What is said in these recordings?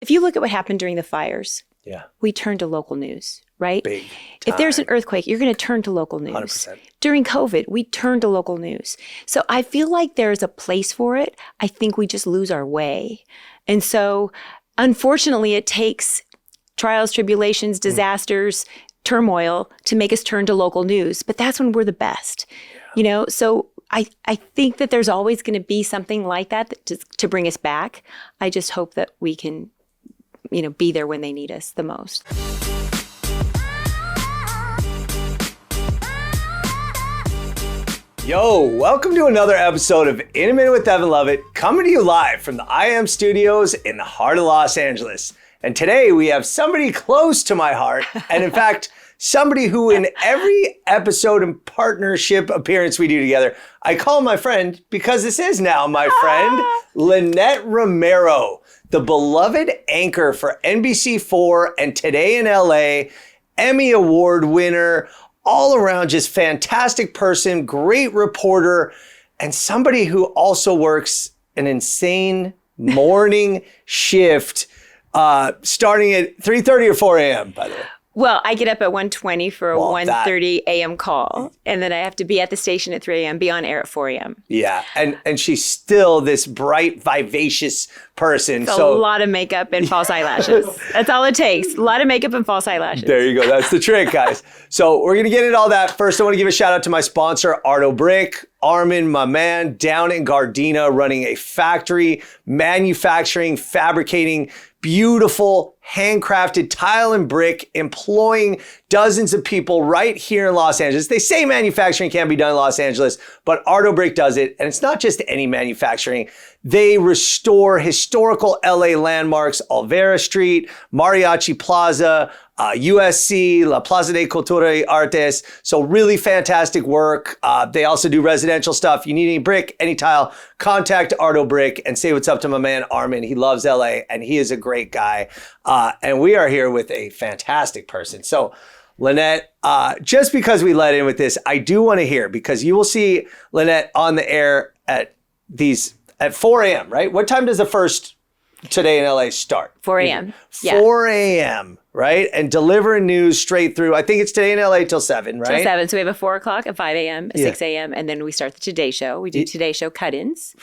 If you look at what happened during the fires, Yeah. we turned to local news, right? Big If there's an time. earthquake, you're going to turn to local news. 100%. During COVID, we turned to local news. So I feel like there's a place for it. I think we just lose our way. And so unfortunately, it takes trials, tribulations, disasters, turmoil to make us turn to local news. But that's when we're the best, you know? So I think that there's always going to be something like that to bring us back. I just hope that we can, you know, be there when they need us the most. Yo, welcome to another episode of In a Minute with Evan Lovett, coming to you live from the IM studios in the heart of Los Angeles. And today we have somebody close to my heart, and in fact, somebody who in every episode and partnership appearance we do together, I call my friend because this is now my friend, Lynette Romero, the beloved anchor for NBC4 and Today in LA, Emmy Award winner, all around just fantastic person, great reporter, and somebody who also works an insane morning shift starting at 3:30 or 4 a.m., by the way. Well, I get up at 1:20 for a 1:30 a.m. call, and then I have to be at the station at 3 a.m., be on air at 4 a.m. Yeah, and she's still this bright, vivacious person. It's a lot of makeup and false eyelashes. That's all it takes. A lot of makeup and false eyelashes. There you go. That's the trick, guys. So we're going to get into all that. First, I want to give a shout out to my sponsor, Arto Brick. Armin, my man, down in Gardena, running a factory, manufacturing, fabricating beautiful, handcrafted tile and brick, employing dozens of people right here in Los Angeles. They say manufacturing can't be done in Los Angeles, but Arto Brick does it. And it's not just any manufacturing. They restore historical LA landmarks, Olvera Street, Mariachi Plaza, USC, La Plaza de Cultura y Artes. So really fantastic work. They also do residential stuff. You need any brick, any tile, contact Arto Brick and say what's up to my man Armin. He loves LA and he is a great guy. And we are here with a fantastic person. So Lynette, just because we let in with this, I do want to hear, because you will see Lynette on the air at 4 a.m., right? What time does the first Today in LA start? 4 a.m. 4 a.m., right? And delivering news straight through. I think it's Today in LA till 7, right? Till 7. So we have a 4 o'clock, a 5 a.m., a 6 a.m., and then we start the Today Show. We do Today Show cut-ins.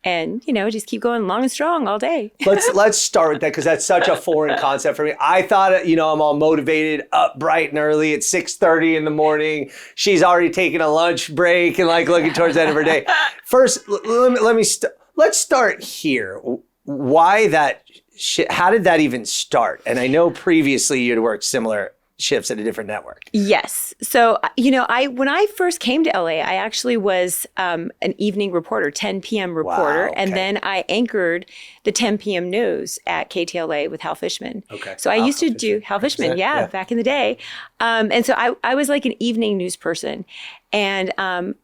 And, you know, just keep going long and strong all day. Let's start with that, because that's such a foreign concept for me. I thought, you know, I'm all motivated, up bright and early at 6:30 in the morning. She's already taking a lunch break and like looking towards the end of her day. First, let's start here. Why that shit? How did that even start? And I know previously you'd worked similar shifts at a different network. Yes. So, you know, when I first came to LA, I actually was an evening reporter, 10 p.m. reporter. Wow, okay. And then I anchored the 10 p.m. news at KTLA with Hal Fishman. Okay. So I used to do Hal Fishman, yeah, back in the day. And so I was like an evening news person. And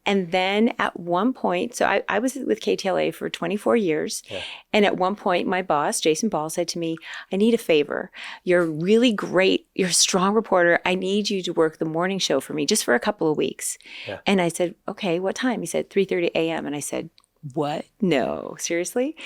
then at one point, so I was with KTLA for 24 years. Yeah. And at one point, my boss, Jason Ball, said to me, I need a favor. You're really great. You're a strong reporter. I need you to work the morning show for me just for a couple of weeks. Yeah. And I said, okay, what time? He said, 3:30 a.m. And I said, what? No, seriously?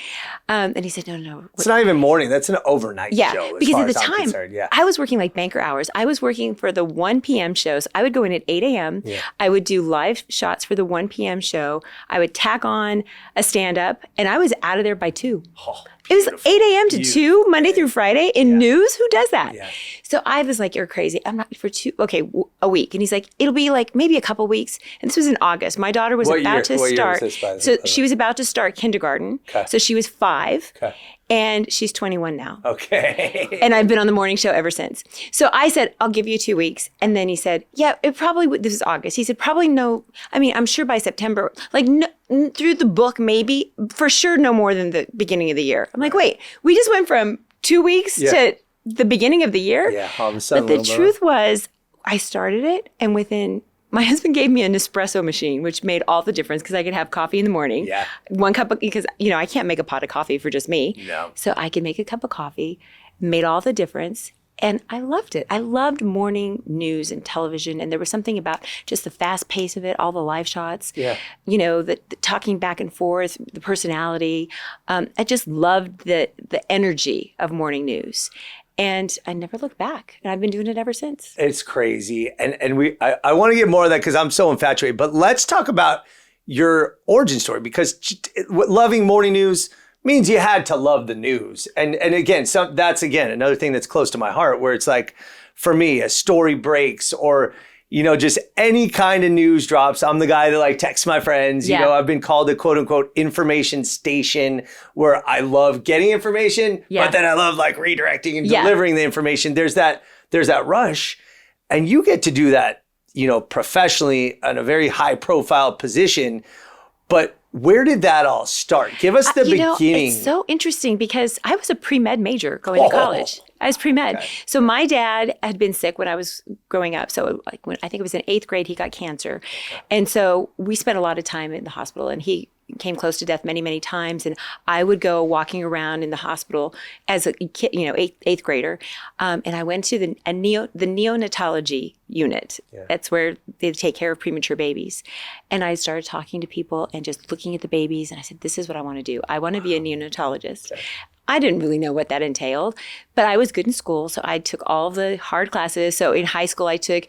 And he said, no. It's not even morning. That's an overnight show. Yeah, because at the time, I was working like banker hours. I was working for the 1 p.m. shows. I would go in at 8 a.m. Yeah. I would do live shots for the 1 p.m. show. I would tack on a stand-up, and I was out of there by 2. Oh, it was 8 a.m. to 2, Monday through Friday in news. Who does that? Yeah. So I was like, you're crazy. I'm not for a week. And he's like, it'll be like maybe a couple weeks. And this was in August. My daughter was about to start. So she was about to start kindergarten. Okay. So she was 5. Okay. And she's 21 now. Okay. And I've been on the morning show ever since. So I said, I'll give you 2 weeks. And then he said, yeah, it probably would. This is August. He said, probably no. I mean, I'm sure by September, like no, through the book, maybe for sure, no more than the beginning of the year. I'm like, wait, we just went from 2 weeks to the beginning of the year. Yeah. All of a sudden, but the truth was I started it, and my husband gave me an espresso machine, which made all the difference because I could have coffee in the morning. Yeah. 1 cup because, you know, I can't make a pot of coffee for just me. No. So I could make a cup of coffee, made all the difference. And I loved it. I loved morning news and television. And there was something about just the fast pace of it, all the live shots, the talking back and forth, the personality. I just loved the energy of morning news. And I never looked back. And I've been doing it ever since. It's crazy. And I want to get more of that because I'm so infatuated. But let's talk about your origin story, because loving morning news means you had to love the news. And again, that's again another thing that's close to my heart, where it's like, for me, a story breaks or, just any kind of news drops. I'm the guy that like texts my friends. I've been called a quote unquote information station, where I love getting information, but then I love like redirecting and delivering the information. There's that rush, and you get to do that, professionally in a very high profile position. But where did that all start? Give us the beginning. It's so interesting because I was a pre-med major going to college. I was pre-med. Okay. So my dad had been sick when I was growing up. So like when I think it was in 8th grade, he got cancer. Okay. And so we spent a lot of time in the hospital, and he came close to death many, many times. And I would go walking around in the hospital as a kid, 8th grader. And I went to the neonatology unit. Yeah. That's where they take care of premature babies. And I started talking to people and just looking at the babies. And I said, this is what I want to do. I want to be a neonatologist. Okay. I didn't really know what that entailed, but I was good in school. So I took all the hard classes. So in high school, I took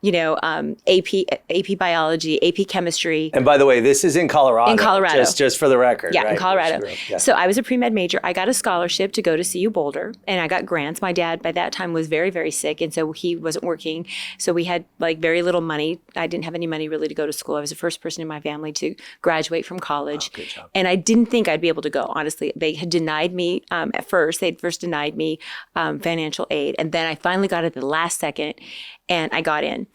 AP biology, AP chemistry. And by the way, this is in Colorado. In Colorado. Just for the record. Yeah, right? In Colorado. Yeah. So I was a pre-med major. I got a scholarship to go to CU Boulder, and I got grants. My dad by that time was very, very sick, and so he wasn't working. So we had like very little money. I didn't have any money really to go to school. I was the first person in my family to graduate from college. Oh, good job. And I didn't think I'd be able to go, honestly. They had denied me at first. They'd first denied me financial aid, and then I finally got it at the last second, and I got in.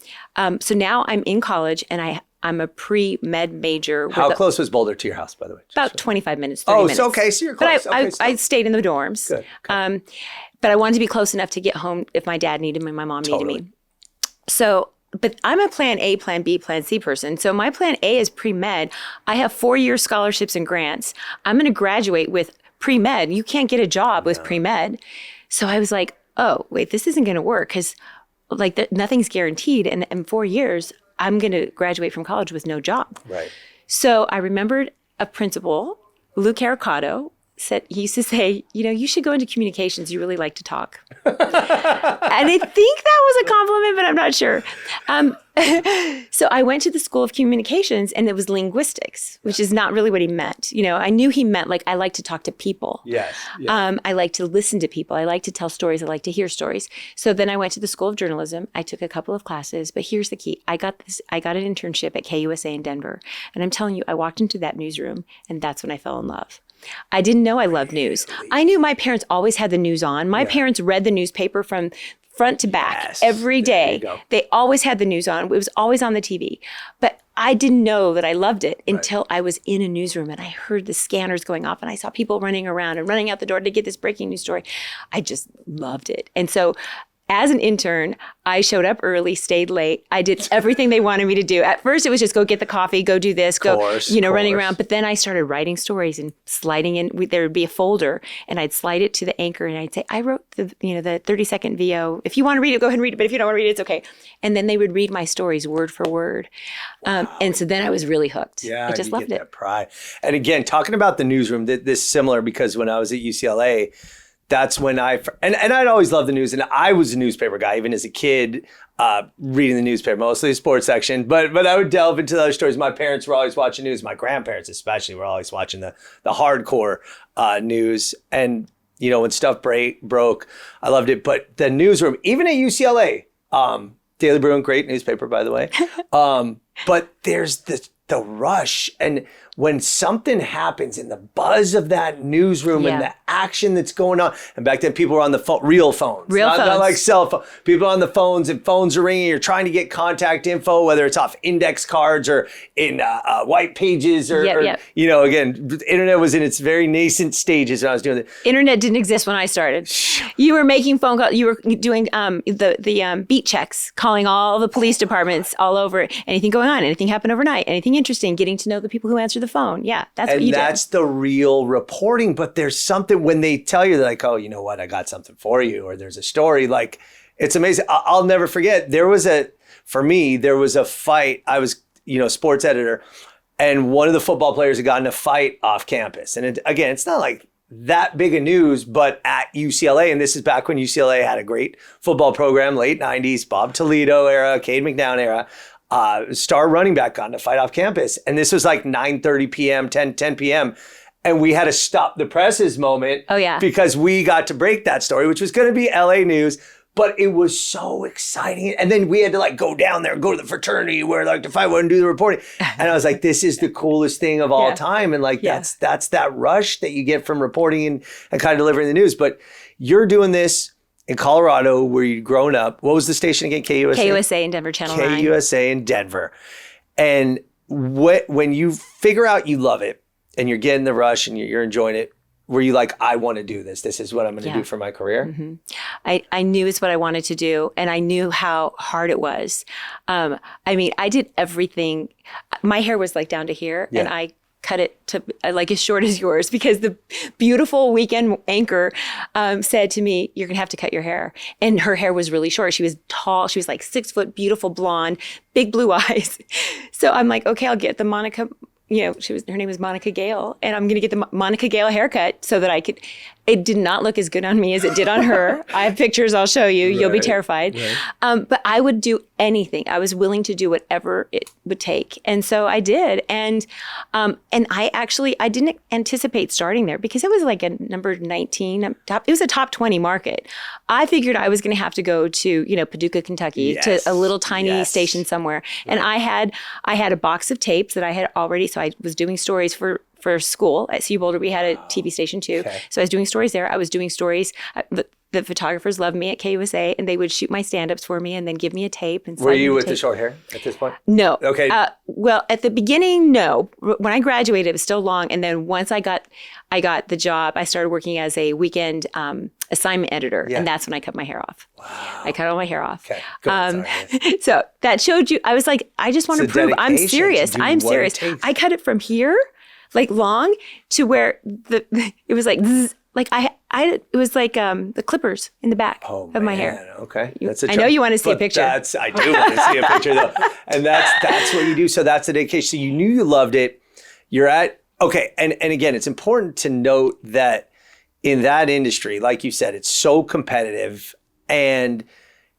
So now I'm in college, and I'm a pre-med major. How close was Boulder to your house, by the way? About 25 minutes, 30 minutes. Oh, okay, so you're close. But I stayed in the dorms. Good. Okay. But I wanted to be close enough to get home if my dad needed me, my mom needed me. So, but I'm a plan A, plan B, plan C person. So my plan A is pre-med. I have 4-year scholarships and grants. I'm going to graduate with pre-med. You can't get a job with pre-med. So I was like, oh, wait, this isn't going to work because nothing's guaranteed. And in 4 years, I'm going to graduate from college with no job. Right. So I remembered a principal, Lou Caricato, he used to say, you should go into communications. You really like to talk. And I think that was a compliment, but I'm not sure. So I went to the School of Communications, and it was linguistics, which is not really what he meant. I knew he meant I like to talk to people. Yes. I like to listen to people. I like to tell stories. I like to hear stories. So then I went to the School of Journalism. I took a couple of classes, but here's the key. I got an internship at KUSA in Denver. And I'm telling you, I walked into that newsroom, and that's when I fell in love. I didn't know I loved news. I knew my parents always had the news on. My parents read the newspaper from front to back every day. They always had the news on. It was always on the TV. But I didn't know that I loved it until I was in a newsroom and I heard the scanners going off and I saw people running around and running out the door to get this breaking news story. I just loved it. And so as an intern, I showed up early, stayed late. I did everything they wanted me to do. At first, it was just go get the coffee, go do this, running around. But then I started writing stories and sliding in. There would be a folder, and I'd slide it to the anchor, and I'd say, "I wrote the 30-second VO. If you want to read it, go ahead and read it. But if you don't want to read it, it's okay." And then they would read my stories word for word. And so then I was really hooked. Yeah, I just loved it. That pride. And again, talking about the newsroom, this is similar because when I was at UCLA. That's when and I'd always loved the news, and I was a newspaper guy even as a kid, reading the newspaper, mostly the sports section. But I would delve into the other stories. My parents were always watching news. My grandparents especially were always watching the hardcore news. And when stuff broke, I loved it. But the newsroom, even at UCLA, Daily Bruin, great newspaper by the way. But there's the rush, and when something happens in the buzz of that newsroom and the action that's going on, and back then people were on the real phones, not like cell phone. People on the phones, and phones are ringing. You're trying to get contact info, whether it's off index cards or in white pages, or again, the internet was in its very nascent stages when I was doing it. Internet didn't exist when I started. You were making phone calls. You were doing the beat checks, calling all the police departments all over. Anything going on? Anything happened overnight? Anything interesting, getting to know the people who answer the phone. Yeah, that's what you And do. that's the real reporting. But there's something when they tell you, they're like, oh, you know what? I got something for you. Or there's a story. Like, it's amazing. I'll never forget. For me, there was a fight. I was, sports editor. And one of the football players had gotten in a fight off campus. And again, it's not like that big of news, but at UCLA, and this is back when UCLA had a great football program, late 90s, Bob Toledo era, Cade McNown era, star running back got in a fight off campus. And this was like 9:30 p.m., 10 p.m. And we had to stop the presses moment. Oh, yeah. Because we got to break that story, which was going to be LA news. But it was so exciting. And then we had to go down there and go to the fraternity where the fight wouldn't do the reporting. And I was like, this is the coolest thing of all time. And that's that rush that you get from reporting and kind of delivering the news. But you're doing this in Colorado where you'd grown up. What was the station again? KUSA? KUSA in Denver, Channel 9. KUSA in Denver. And when you figure out you love it and you're getting the rush and you're enjoying it, were you like, I want to do this? This is what I'm going to do for my career? Mm-hmm. I knew it's what I wanted to do, and I knew how hard it was. I did everything. My hair was down to here, and I cut it to as short as yours because the beautiful weekend anchor said to me, you're going to have to cut your hair. And her hair was really short. She was tall. She was 6 foot, beautiful blonde, big blue eyes. So I'm like, okay, I'll get the Monica. Her name was Monica Gale, and I'm going to get the Monica Gale haircut so that it did not look as good on me as it did on her. I have pictures I'll show you. Right. You'll be terrified. Right. But I would do anything. I was willing to do whatever it would take. And so I did. And I didn't anticipate starting there because it was a number 19. It was a top 20 market. I figured I was going to have to go to, Paducah, Kentucky, to a little tiny station somewhere. Right. And I had a box of tapes that I had already, so I was doing stories for school at CU Boulder. We had a TV station too. Okay. So I was doing stories there. I was doing stories. The photographers loved me at KUSA, and they would shoot my stand-ups for me and then give me a tape. And were you with the short hair at this point? No. Okay. Well, at the beginning, no. When I graduated, it was still long. And then once I got the job, I started working as a weekend assignment editor. Yeah. And that's when I cut my hair off. Wow. I cut all my hair off. Okay. So that showed you, I was like, I just want to prove I'm serious. I'm serious. I cut it from here, long, to where it was zzz, it was the clippers in the back of my hair. Okay. I know you want to see a picture. I do want to see a picture though. And that's what you do. So that's the dedication. So you knew you loved it. Okay. And again, it's important to note that in that industry, like you said, it's so competitive. And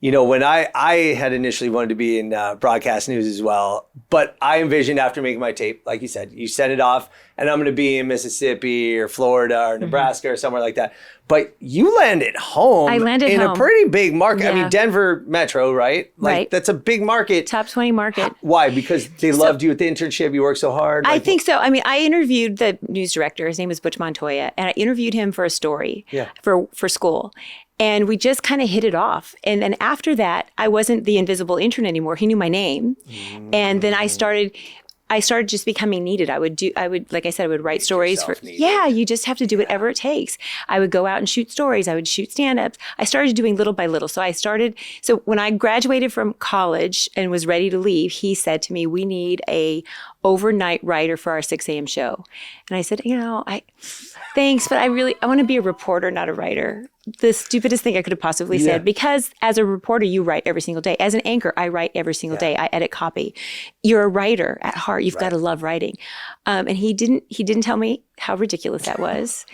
when I had initially wanted to be in broadcast news as well, but I envisioned after making my tape, like you said, you send it off and I'm going to be in Mississippi or Florida or Nebraska or somewhere like that. But you landed home. I landed in home. A pretty big market. Yeah. I mean, Denver Metro, right? Right. That's a big market. Top 20 market. Why? Because they loved you at the internship. You worked so hard. I think so. I interviewed the news director. His name was Butch Montoya. And I interviewed him for a story for school. And we just kind of hit it off. And then after that, I wasn't the invisible intern anymore. He knew my name. And then I started just becoming needed. Like I said, I would write stories for, you just have to do whatever it takes. I would go out and shoot stories. I would shoot stand-ups. I started doing little by little. So when I graduated from college and was ready to leave, he said to me, we need a overnight writer for our 6 a.m. show. And I said, thanks, but I want to be a reporter, not a writer. The stupidest thing I could have possibly said, because as a reporter, you write every single day. As an anchor, I write every single day. I edit copy. You're a writer at heart. You've got to love writing. And he didn't tell me how ridiculous that was.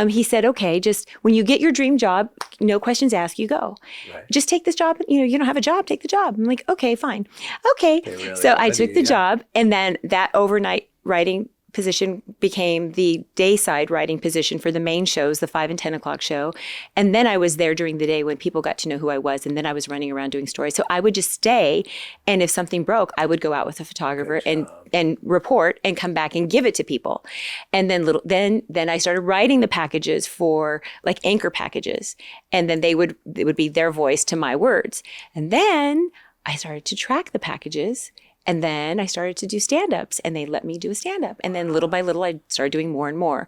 He said, okay, just when you get your dream job, no questions asked, you go. Right. Just take this job. You don't have a job, take the job. I'm like, okay, fine. Okay. So I took the job, and then that overnight writing position became the dayside writing position for the main shows, the 5 and 10 o'clock show. And then I was there during the day when people got to know who I was. And then I was running around doing stories. So I would just stay. And if something broke, I would go out with a photographer and report and come back and give it to people. And then I started writing the packages for anchor packages. And then it would be their voice to my words. And then I started to track the packages. And then I started to do stand-ups, and they let me do a stand-up. And then little by little, I started doing more and more.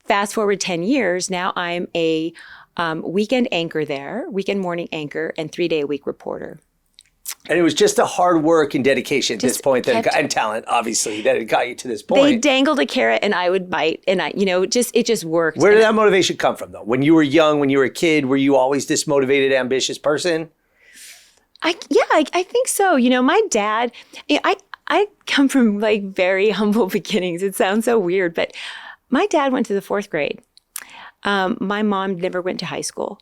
Fast forward 10 years, now I'm a weekend anchor there, weekend morning anchor, and 3-day-a-week reporter. And it was just the hard work and dedication at this point and talent, obviously, that it got you to this point. They dangled a carrot and I would bite, and it just worked. Where did that motivation come from, though? When you were young, when you were a kid, were you always this motivated, ambitious person? I think so. My dad, I come from like very humble beginnings. It sounds so weird, but my dad went to the 4th grade. My mom never went to high school.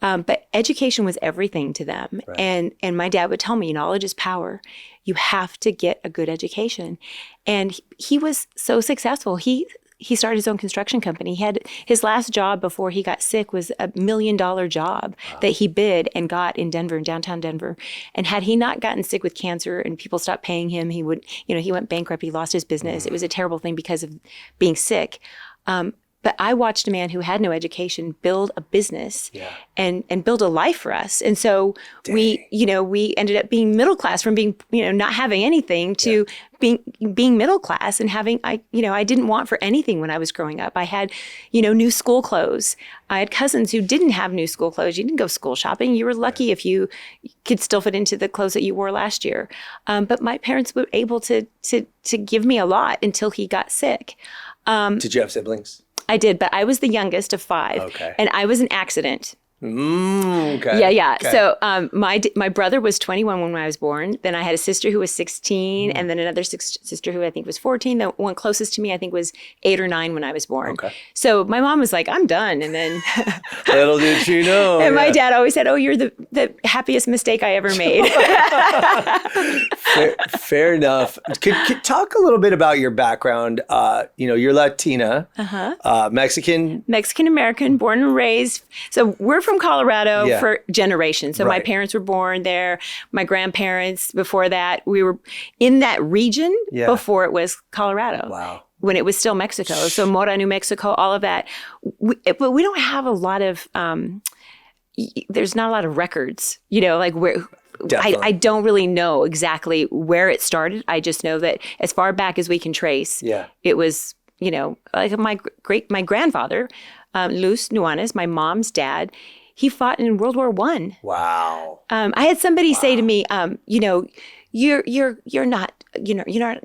But education was everything to them. Right. And my dad would tell me, knowledge is power. You have to get a good education. And he was so successful. He started his own construction company. He had his last job before he got sick was a $1 million job that he bid and got in Denver, in downtown Denver. And had he not gotten sick with cancer and people stopped paying him, he went bankrupt. He lost his business. It was a terrible thing because of being sick. But I watched a man who had no education build a business and build a life for us. And so we ended up being middle class from being, not having anything to being middle class and having, I didn't want for anything when I was growing up. I had, new school clothes. I had cousins who didn't have new school clothes. You didn't go school shopping. You were lucky if you could still fit into the clothes that you wore last year. But my parents were able to give me a lot until he got sick. Did you have siblings? I did, but I was the youngest of 5. Okay. And I was an accident. Okay. Yeah. Okay. So my brother was 21 when I was born. Then I had a sister who was 16, and then another sister who I think was 14. The one closest to me, I think, was 8 or 9 when I was born. Okay. So my mom was like, "I'm done," and then little did she know. And my dad always said, "Oh, you're the happiest mistake I ever made." Fair enough. Could talk a little bit about your background? You're Latina, Mexican American, born and raised. So we're from Colorado for generations. So my parents were born there. My grandparents before that. We were in that region before it was Colorado. Wow. When it was still Mexico. So Mora, New Mexico, all of that. But we don't have a lot of, there's not a lot of records, like where, I don't really know exactly where it started. I just know that as far back as we can trace, it was, like my grandfather, Luz Nuanez, my mom's dad, he fought in World War I. Wow. I had somebody say to me, you're not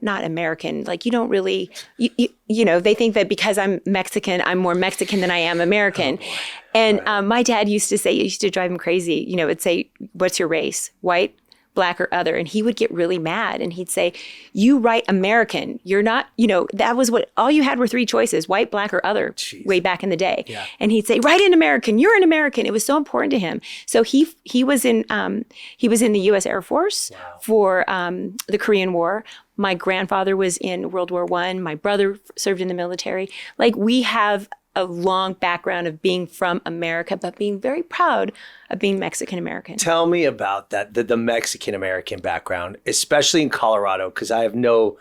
American. Like you don't really, they think that because I'm Mexican, I'm more Mexican than I am American. Oh, and my dad used to say, it used to drive him crazy. It'd say, "What's your race? White, black, or other?" And he would get really mad and he'd say, "You write American. You're not, that was what, all you had were 3 choices, white, black, or other." Jeez. Way back in the day. Yeah. And he'd say, "Write in American. You're an American." It was so important to him. So he was in the U.S. Air Force for the Korean War. My grandfather was in World War I. My brother served in the military. Like we have a long background of being from America, but being very proud of being Mexican American. Tell me about that, the Mexican American background, especially in Colorado, because I have no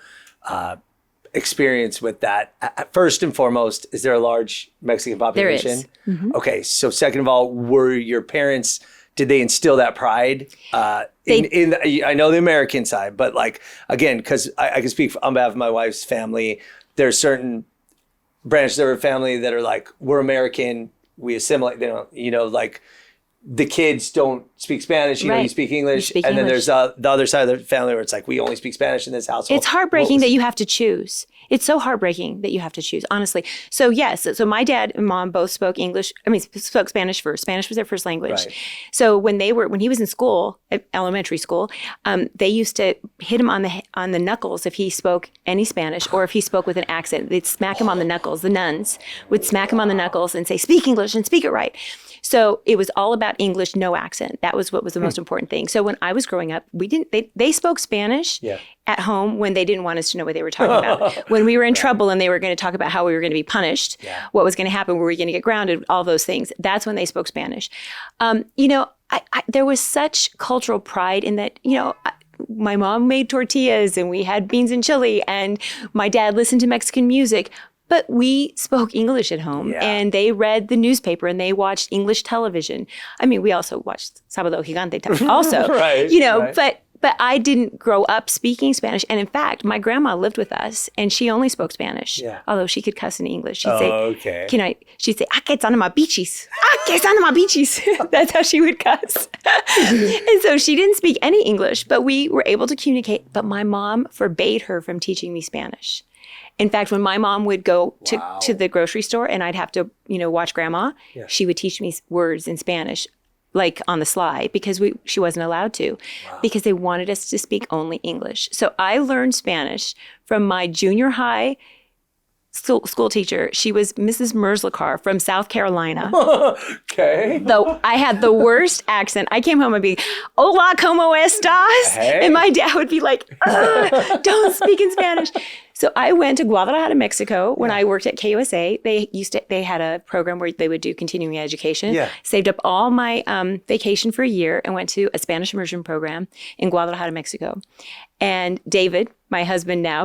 experience with that. First and foremost, is there a large Mexican population? There is. Mm-hmm. Okay, so second of all, were your parents, did they instill that pride? I know the American side, but like, again, because I can speak on behalf of my wife's family, there's certain branches of our family that are like, we're American, we assimilate, they don't, like the kids don't speak Spanish, you speak English. And then there's the other side of the family where it's like, we only speak Spanish in this household. It's heartbreaking that you have to choose. It's so heartbreaking that you have to choose, honestly. So yes, so my dad and mom both spoke Spanish first. Spanish was their first language. Right. So when he was in school, elementary school, they used to hit him on the knuckles if he spoke any Spanish or if he spoke with an accent. They'd smack him on the knuckles. The nuns would smack him on the knuckles and say, "Speak English and speak it right." So it was all about English, no accent. That was what was the most important thing. So when I was growing up, they spoke Spanish at home when they didn't want us to know what they were talking about. When we were in trouble and they were going to talk about how we were going to be punished, what was going to happen, were we going to get grounded, all those things. That's when they spoke Spanish. There was such cultural pride in that, my mom made tortillas and we had beans and chili and my dad listened to Mexican music. But we spoke English at home and they read the newspaper and they watched English television. I mean, we also watched Sábado Gigante also, But I didn't grow up speaking Spanish. And in fact, my grandma lived with us and she only spoke Spanish. Although she could cuss in English. She'd say, she'd say, "Ah, que son my bichis. Ah, que son my bichis." That's how she would cuss. And so she didn't speak any English, but we were able to communicate. But my mom forbade her from teaching me Spanish. In fact, when my mom would go to the grocery store and I'd have to, watch grandma, she would teach me words in Spanish, like on the sly, because she wasn't allowed to, because they wanted us to speak only English. So I learned Spanish from my junior high school teacher. She was Mrs. Merzlikar from South Carolina. Okay. Though I had the worst accent. I came home and be, "Hola, ¿cómo estás?" Hey. And my dad would be like, "Don't speak in Spanish." So I went to Guadalajara, Mexico when I worked at KUSA. They had a program where they would do continuing education. Saved up all my vacation for a year and went to a Spanish immersion program in Guadalajara, Mexico. And David, my husband now,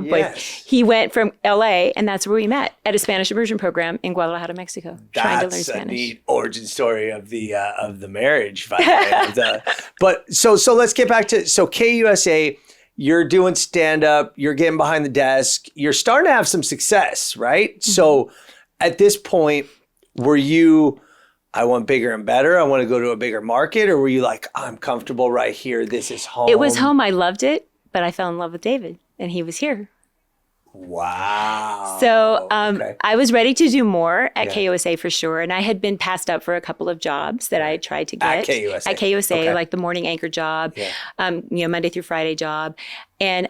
he went from LA and that's where we met at a Spanish immersion program in Guadalajara, Mexico, trying to learn Spanish. That's a neat origin story of the marriage. By the way. But so let's get back to KUSA. You're doing stand-up, you're getting behind the desk, you're starting to have some success, right? Mm-hmm. So at this point, were you, I want bigger and better, I want to go to a bigger market, or were you like, I'm comfortable right here, this is home? It was home, I loved it, but I fell in love with David, and he was here. Wow. So I was ready to do more at KUSA for sure. And I had been passed up for a couple of jobs that I tried to get. At KUSA, like the morning anchor job, Monday through Friday job. And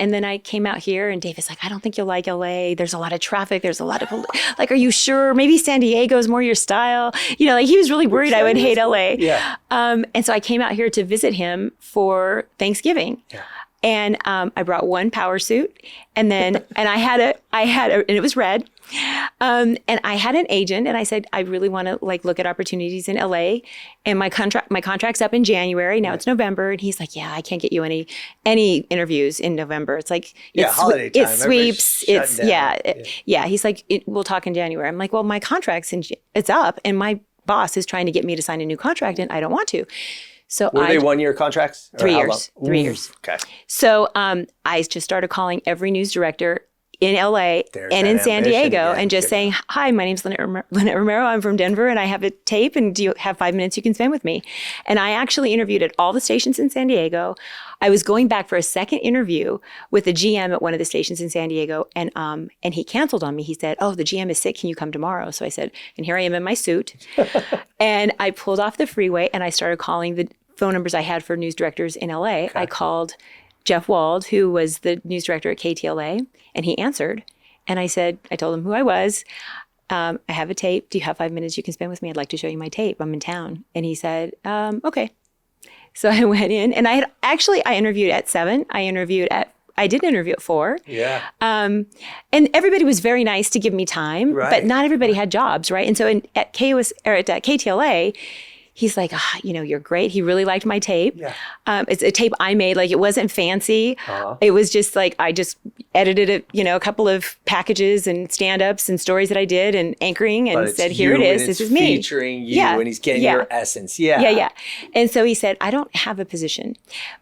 then I came out here and David's like, "I don't think you'll like LA. There's a lot of traffic. There's a lot of, are you sure? Maybe San Diego's more your style." He was really worried I would hate LA. Yeah. And so I came out here to visit him for Thanksgiving. Yeah. And I brought one power suit, and I had and it was red. And I had an agent, and I said, "I really want to look at opportunities in LA." And my contract's up in January. Now it's November, and he's like, "Yeah, I can't get you any interviews in November." It's like holiday time. It sweeps. It's He's like, "We'll talk in January." I'm like, "Well, my contract's it's up, and my boss is trying to get me to sign a new contract, and I don't want to." So were they 1 year contracts? 3 years. 3 years. Okay. So I just started calling every news director in LA and in San Diego and just saying, "Hi, my name's Lynette Romero. I'm from Denver and I have a tape, and do you have 5 minutes you can spend with me?" And I actually interviewed at all the stations in San Diego. I was going back for a second interview with the GM at one of the stations in San Diego, and he canceled on me. He said, "Oh, the GM is sick. Can you come tomorrow?" So I said, and here I am in my suit. And I pulled off the freeway and I started calling the phone numbers I had for news directors in LA. Okay. I called Jeff Wald, who was the news director at KTLA, and he answered. And I told him who I was. "I have a tape. Do you have 5 minutes you can spend with me? I'd like to show you my tape. I'm in town." And he said, "Okay." So I went in, and I interviewed at 7. I did interview at 4. Yeah. And everybody was very nice to give me time, but not everybody had jobs, right? And so at KTLA, he's like, "You're great." He really liked my tape. Yeah. It's a tape I made. It wasn't fancy. Uh-huh. It was just I just edited it, a couple of packages and stand-ups and stories that I did and anchoring and said, "Here it is. This is me." Featuring you and he's getting your essence. Yeah. Yeah. And so he said, "I don't have a position,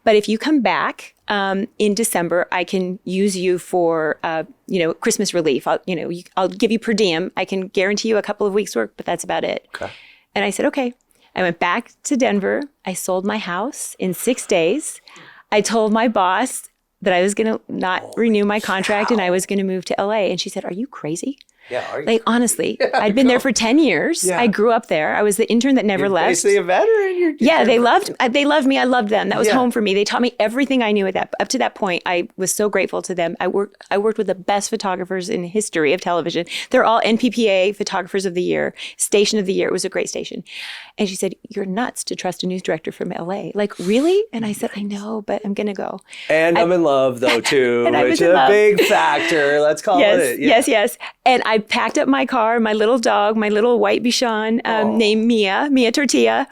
but if you come back in December, I can use you for, Christmas relief. I'll give you per diem. I can guarantee you a couple of weeks work, but that's about it." Okay. And I said, "Okay." I went back to Denver. I sold my house in 6 days. I told my boss that I was going to not renew my contract and I was going to move to LA. And she said, "Are you crazy?" Yeah, are you? Honestly, I'd been there for 10 years. Yeah. I grew up there. I was the intern that never left. Basically a veteran. They loved me. I loved them. That was home for me. They taught me everything I knew up to that point. I was so grateful to them. I worked with the best photographers in the history of television. They're all NPPA photographers of the year, station of the year. It was a great station. And she said, "You're nuts to trust a news director from LA." Really? And I said, "I know, but I'm going to go." And I'm in love though too, which is a big factor. Let's call it. Yeah. Yes. And I packed up my car, my little dog, my little white Bichon named Mia Tortilla,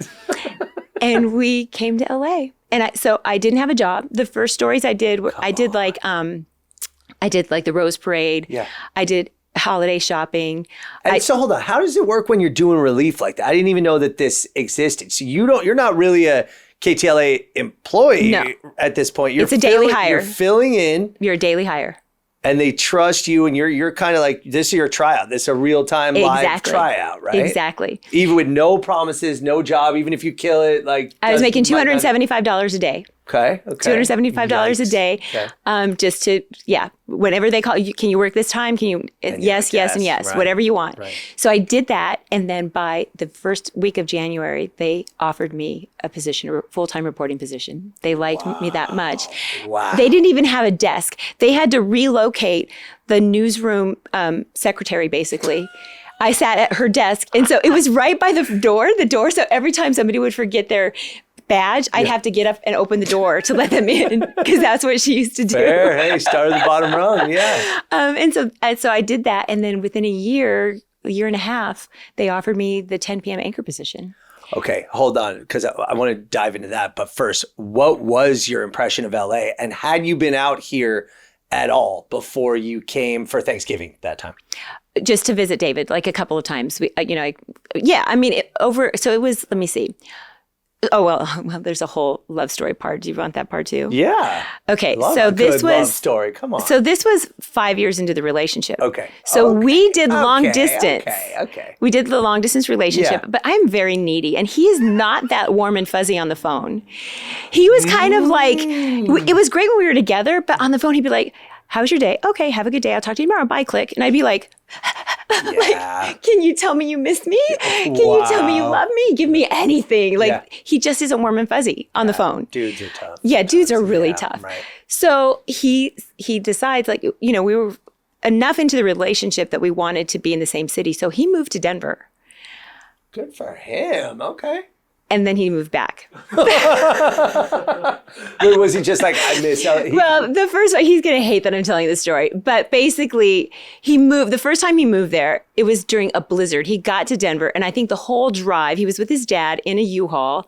and we came to LA. And I didn't have a job. The first stories I did were I did the Rose Parade. Yeah. I did holiday shopping. And so hold on, how does it work when you're doing relief like that? I didn't even know that this existed. So you're not really a KTLA employee No. at this point. It's a daily hire. You're filling in. You're a daily hire. And they trust you, and you're kind of like, this is your tryout. This is a real-time live tryout, right? Exactly. Even with no promises, no job, even if you kill it. Like I was making $275 a day. Okay. $275 a day. Okay. Just to, whenever they call you, can you work this time? Can you, yes, and yes, right. whatever you want. Right. So I did that. And then by the first week of January, they offered me a position, a full-time reporting position. They liked me that much. Wow. They didn't even have a desk. They had to relocate the newsroom secretary, basically. I sat at her desk. And so it was right by the door. So every time somebody would forget their badge, I'd have to get up and open the door to let them in, because that's what she used to do. Fair. Hey, start at the bottom rung. Yeah. And so I did that. And then within a year and a half, they offered me the 10 p.m. anchor position. Okay, hold on, because I want to dive into that. But first, what was your impression of LA? And had you been out here at all before you came for Thanksgiving that time? Just to visit David, like a couple of times. So it was, let me see. Oh, well, there's a whole love story part. Do you want that part too? Yeah. Okay. Love so a this good was love story. Come on. So this was 5 years into the relationship. Okay. So we did long distance. Okay. We did the long distance relationship, Yeah. but I'm very needy, and he is not that warm and fuzzy on the phone. He was kind of like, it was great when we were together, but on the phone he'd be like, "How was your day? Okay, have a good day. I'll talk to you tomorrow. Bye, click." And I'd be like, like, "Can you tell me you missed me? Can you tell me you love me? Give me anything." Like, he just isn't warm and fuzzy on the phone. Dudes are tough. Yeah, dudes are really tough. Right. So he decides, like, we were enough into the relationship that we wanted to be in the same city. So he moved to Denver. Good for him. Okay. And then he moved back. Was he just like, I miss LA? Well, the first one, he's going to hate that I'm telling this story, but basically the first time he moved there, it was during a blizzard. He got to Denver, and I think the whole drive, he was with his dad in a U-Haul.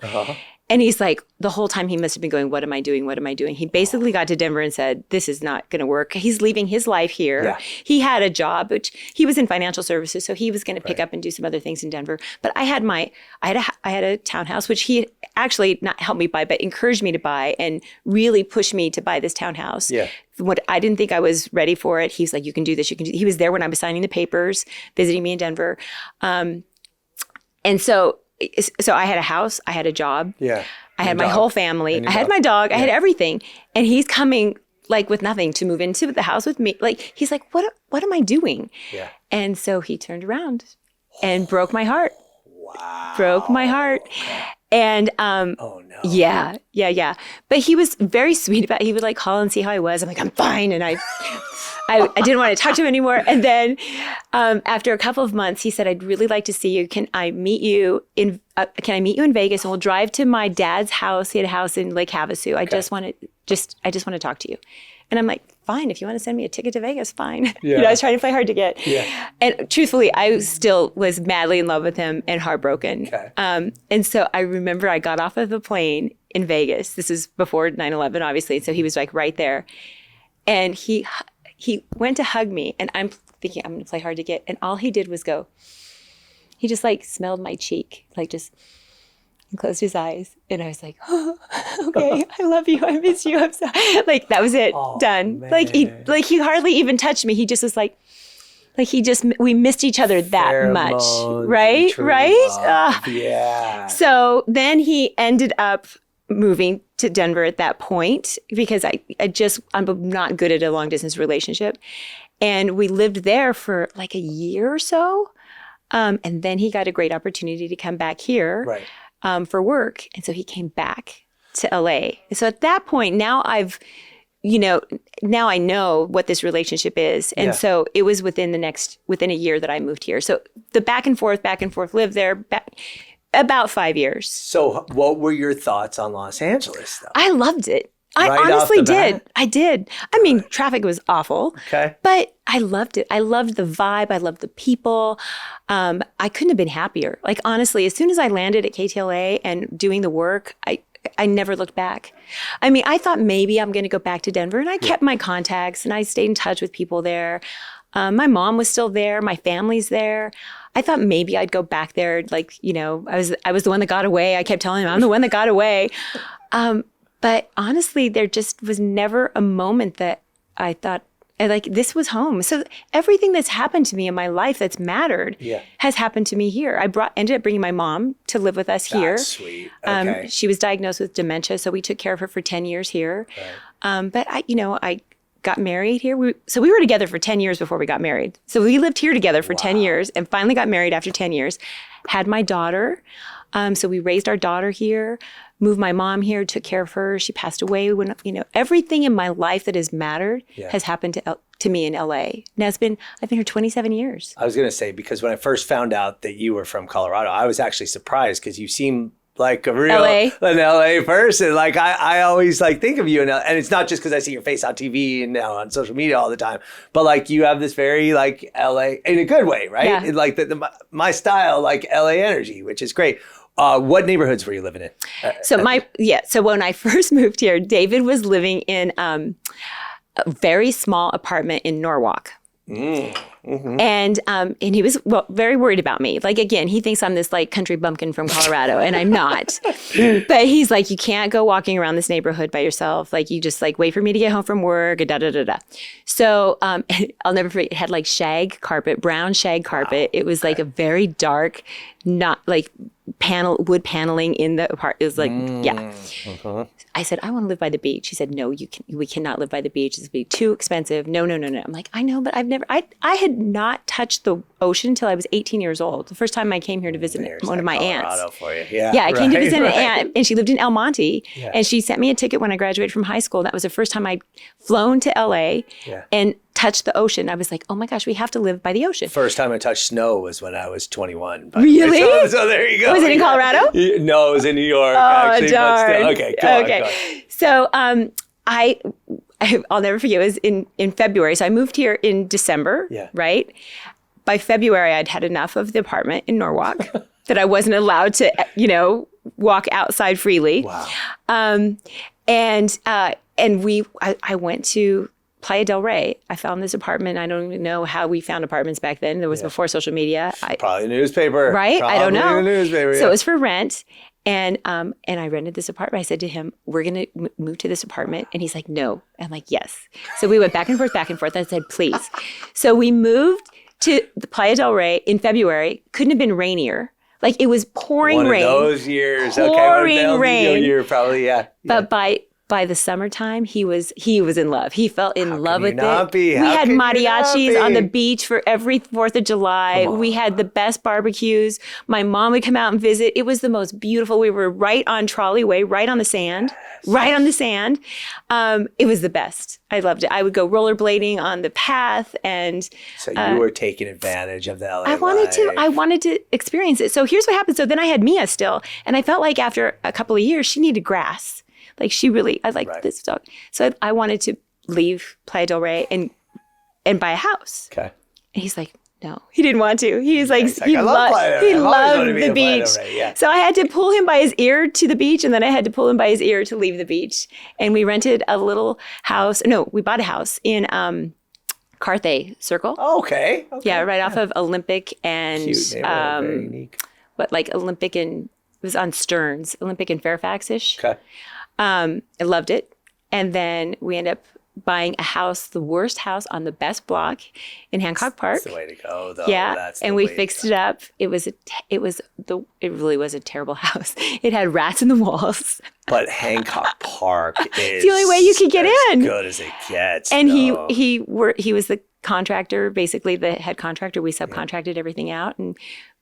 And he's like, the whole time he must have been going, what am I doing? What am I doing? He basically got to Denver and said, this is not going to work. He's leaving his life here. Yeah. He had a job, which he was in financial services. So he was going to pick up and do some other things in Denver. But I had a townhouse, which he actually not helped me buy, but encouraged me to buy and really pushed me to buy this townhouse. Yeah. What I didn't think I was ready for it. He's like, you can do this. He was there when I was signing the papers, visiting me in Denver. And so I had a house, I had a job. Yeah. I had my whole family. I had my dog. I had everything. And he's coming like with nothing to move into the house with me. Like, he's like, what am I doing? Yeah. And so he turned around and broke my heart. Wow. Broke my heart. And oh no. Yeah. But he was very sweet about it. He would like call and see how I was. I'm like, I'm fine. And I didn't want to talk to him anymore. And then after a couple of months, he said, I'd really like to see you. Can I meet you in Vegas, and we'll drive to my dad's house. He had a house in Lake Havasu. I just want to talk to you. And I'm like, fine, if you want to send me a ticket to Vegas, fine. Yeah. I was trying to play hard to get. Yeah. And truthfully, I still was madly in love with him and heartbroken. Okay. And so I remember I got off of the plane in Vegas. This is before 9/11, obviously. So he was like right there. And he went to hug me, and I'm thinking, I'm going to play hard to get. And all he did was he just like smelled my cheek, like just, and closed his eyes. And I was like, oh, okay, I love you. I miss you. I'm sorry. Like, that was it. Done. Man. Like he hardly even touched me. He just was like we missed each other that much. Right? Right? Yeah. So then he ended up moving to Denver at that point, because I'm not good at a long distance relationship. And we lived there for like a year or so. And then he got a great opportunity to come back here for work. And so he came back to LA. And so at that point, now I know what this relationship is. And so it was within a year that I moved here. So the back and forth, lived there about 5 years. So what were your thoughts on Los Angeles, though? I loved it. I honestly did. I did. I mean, traffic was awful. Okay. But I loved it. I loved the vibe. I loved the people. I couldn't have been happier. Like, honestly, as soon as I landed at KTLA and doing the work, I never looked back. I mean, I thought maybe I'm going to go back to Denver, and I kept my contacts and I stayed in touch with people there. My mom was still there. My family's there. I thought maybe I'd go back there. Like, I was the one that got away. I kept telling him I'm the one that got away. But honestly, there just was never a moment that I thought, this was home. So everything that's happened to me in my life that's mattered has happened to me here. Ended up bringing my mom to live with us here. That's sweet. Okay. She was diagnosed with dementia, so we took care of her for 10 years here. Right. But I got married here. We were together for 10 years before we got married. So we lived here together for 10 years and finally got married after 10 years. Had my daughter. So we raised our daughter here, moved my mom here, took care of her. She passed away when, everything in my life that has mattered has happened to me in LA. And I've been here 27 years. I was going to say, because when I first found out that you were from Colorado, I was actually surprised because you seem like a real an LA person. Like I always think of you and it's not just because I see your face on TV and now on social media all the time, but like you have this very like LA in a good way, right? Yeah. Like my style, like LA energy, which is great. What neighborhoods were you living in? So when I first moved here, David was living in a very small apartment in Norwalk. Mm-hmm. And he was very worried about me. Like, again, he thinks I'm this country bumpkin from Colorado, and I'm not. But he's like, you can't go walking around this neighborhood by yourself. Like, you just wait for me to get home from work. Da da da da. So I'll never forget. It had shag carpet, brown shag carpet. Wow. It was a very dark, not wood paneling in the apartment. It was Uh-huh. I said, I want to live by the beach. He said, no, we cannot live by the beach. It's be too expensive. No. I'm like, I know, but I had not touched the ocean until I was 18 years old. The first time I came here to visit one of my aunts. For you. Yeah, I came to visit an aunt, and she lived in El Monte, and she sent me a ticket when I graduated from high school. That was the first time I'd flown to LA and touched the ocean. I was like, oh my gosh, we have to live by the ocean. First time I touched snow was when I was 21. Really? So there you go. Was it in Colorado? No, it was in New York. Oh, actually, darn. But still. Okay, go on. So I'll never forget. It was in February. So I moved here in December, right? By February, I'd had enough of the apartment in Norwalk that I wasn't allowed to, walk outside freely. Wow. And I went to Playa del Rey. I found this apartment. I don't even know how we found apartments back then. There was before social media. Probably a newspaper. Right? Probably I don't know. A newspaper, So it was for rent. And I rented this apartment. I said to him, we're going to move to this apartment. And he's like, no. I'm like, yes. So we went back and forth. I said, please. So we moved to the Playa del Rey in February. Couldn't have been rainier. It was pouring rain. One of those years. Pouring rain. Year, probably, But by the summertime, he was in love. He fell in love with it. We had mariachis on the beach for every 4th of July. We had the best barbecues. My mom would come out and visit. It was the most beautiful. We were right on Trolley Way, right on the sand. It was the best. I loved it. I would go rollerblading on the path, and so you were taking advantage of the LA I wanted to experience it. So here's what happened. So then I had Mia still, and I felt like after a couple of years, she needed grass. I liked this dog. So I wanted to leave Playa del Rey and buy a house. Okay. And he's like, no, he didn't want to. He loved the beach. So I had to pull him by his ear to the beach, and then I had to pull him by his ear to leave the beach. And we rented a little house. No, we bought a house in Carthay Circle. Oh, okay. Yeah, right off of Olympic and cute neighborhood, very unique. Olympic and it was on Stearns, Olympic and Fairfax-ish. Okay. I loved it. And then we ended up buying a house, the worst house on the best block in Hancock Park. That's the way to go, though. Yeah, and we fixed it up. It really was a terrible house. It had rats in the walls. But Hancock Park is the only way you could get in. As good as it gets. And he was the contractor, basically the head contractor. We subcontracted everything out and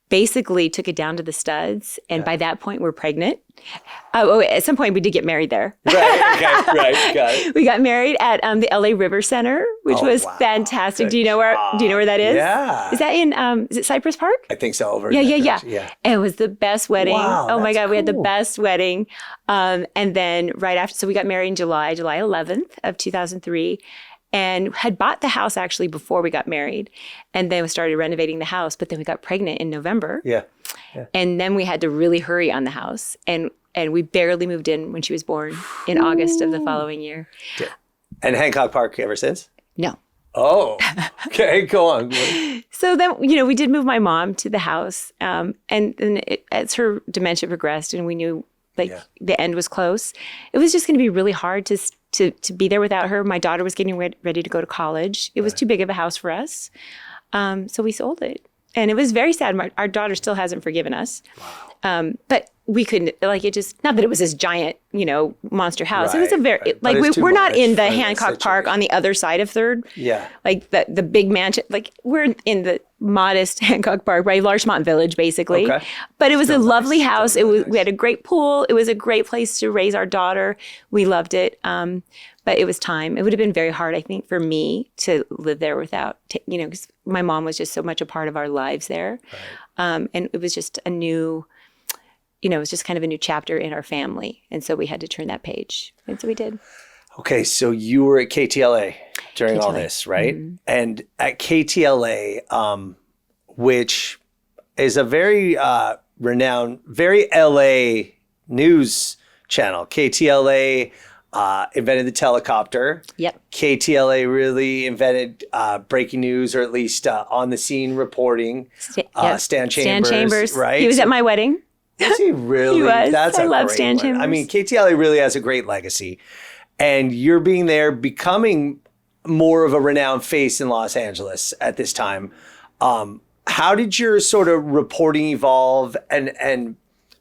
basically took it down to the studs. And by that point, we're pregnant. At some point, we did get married there. Right, okay, right, got it. We got married at the LA River Center, which was fantastic. Do you know where that is? Yeah. Is that in, is it Cypress Park? I think so. Yeah. And it was the best wedding. Wow, oh my God, cool. We had the best wedding. And then right after, so we got married in July 11th of 2003. And had bought the house actually before we got married, and then we started renovating the house. But then we got pregnant in November, and then we had to really hurry on the house, and we barely moved in when she was born in August of the following year. And Hancock Park ever since? No. Oh, okay, go on. So then, we did move my mom to the house. And then as her dementia progressed and we knew the end was close, it was just going to be really hard to be there without her. My daughter was getting ready to go to college. It was too big of a house for us. So we sold it. And it was very sad. Our daughter still hasn't forgiven us. Wow. But we couldn't, it just, not that it was this giant, monster house. It was a very, we're not in the Hancock Park on the other side of 3rd. Yeah. Like the big mansion, we're in the modest Hancock Park, right? Larchmont Village, basically. Okay. But it was still a lovely house. We had a great pool. It was a great place to raise our daughter. We loved it. But it was time. It would have been very hard, I think, for me to live there without, because my mom was just so much a part of our lives there. Right. And it was just a new, it was just kind of a new chapter in our family. And so we had to turn that page. And so we did. Okay. So you were at KTLA during all this, right? Mm-hmm. And at KTLA, which is a very renowned, very LA news channel. KTLA invented the telecopter. Yep. KTLA really invented breaking news, or at least on the scene reporting. Stan Chambers, right? He was at my wedding. Is he really? He was. That's I a love great Stan one. Chambers. I mean, KTLA really has a great legacy. And you're being there, becoming more of a renowned face in Los Angeles at this time. How did your sort of reporting evolve, and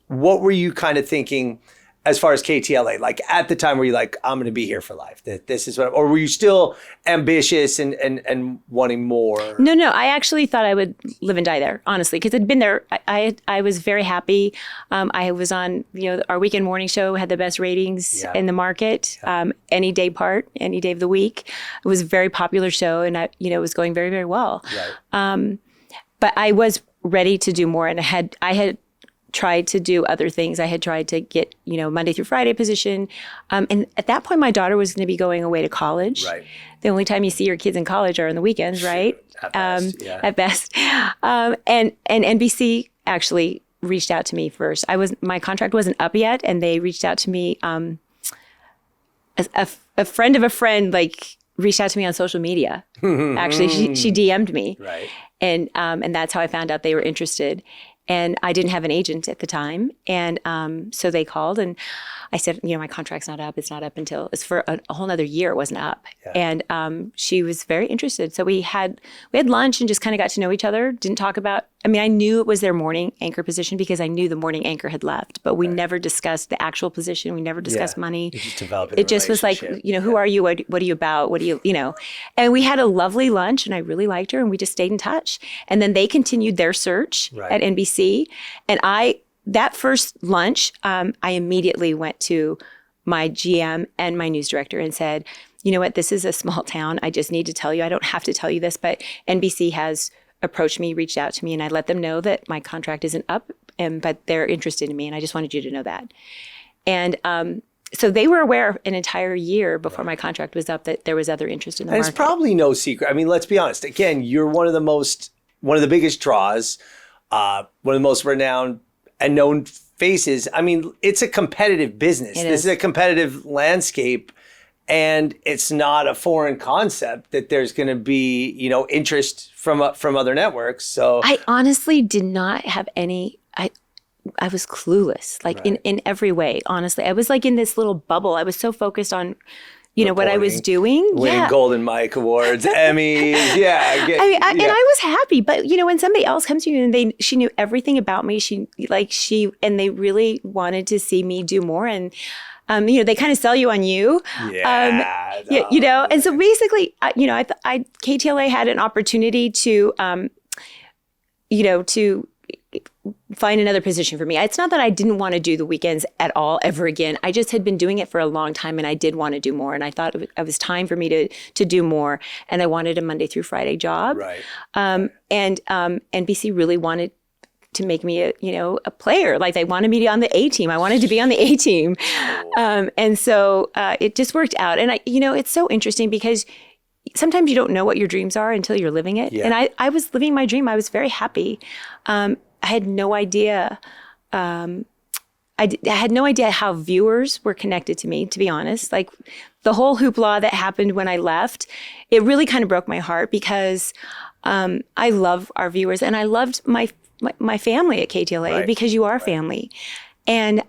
what were you kind of thinking as far as KTLA? Like at the time, were you like, I'm going to be here for life? This is what, or were you still ambitious and wanting more? No. I actually thought I would live and die there, honestly, because I'd been there. I was very happy. I was on, our weekend morning show had the best ratings in the market. Any day of the week. It was a very popular show, and it was going very, very well. Right. But I was ready to do more, and I had tried to do other things. I had tried to get, Monday through Friday position. And at that point, my daughter was going to be going away to college. Right. The only time you see your kids in college are on the weekends, right? At best. And NBC actually reached out to me first. My contract wasn't up yet, and they reached out to me. A friend of a friend, reached out to me on social media. Actually, she DM'd me. Right. And that's how I found out they were interested. And I didn't have an agent at the time. And so they called, and I said, my contract's not up. It's not up until, it's for a whole nother year. It wasn't up. Yeah. And she was very interested. So we had lunch and just kind of got to know each other. Didn't talk about, I knew it was their morning anchor position because I knew the morning anchor had left, but we never discussed the actual position. We never discussed money. It just was like, who are you? What are you about? What do you, and we had a lovely lunch, and I really liked her, and we just stayed in touch. And then they continued their search at NBC. And that first lunch, I immediately went to my GM and my news director and said, you know what, this is a small town. I just need to tell you, I don't have to tell you this, but NBC has approached me, reached out to me, and I let them know that my contract isn't up, but they're interested in me, and I just wanted you to know that. And so they were aware an entire year before my contract was up that there was other interest in the market. It's probably no secret. Let's be honest. Again, you're one of the biggest draws, one of the most renowned and known faces. It's a competitive business. This is a competitive landscape. And it's not a foreign concept that there's going to be, interest from other networks. So I honestly did not have any. I was clueless, in every way. Honestly, I was in this little bubble. I was so focused on, what I was doing, winning Golden Mike Awards, Emmys. And I was happy. But when somebody else comes to you and she knew everything about me, and they really wanted to see me do more, and they kind of sell you on you. And so basically, KTLA had an opportunity to, to find another position for me. It's not that I didn't want to do the weekends at all ever again. I just had been doing it for a long time, and I did want to do more. And I thought it was time for me to do more. And I wanted a Monday through Friday job. Right. And NBC really wanted to make me a player. They wanted me to be on the A team. I wanted to be on the A team. And so it just worked out. And it's so interesting because sometimes you don't know what your dreams are until you're living it. Yeah. And I was living my dream. I was very happy. I had no idea. I I had no idea how viewers were connected to me, to be honest. Like the whole hoopla that happened when I left, it really kind of broke my heart because I love our viewers and I loved my family at KTLA because you are family. And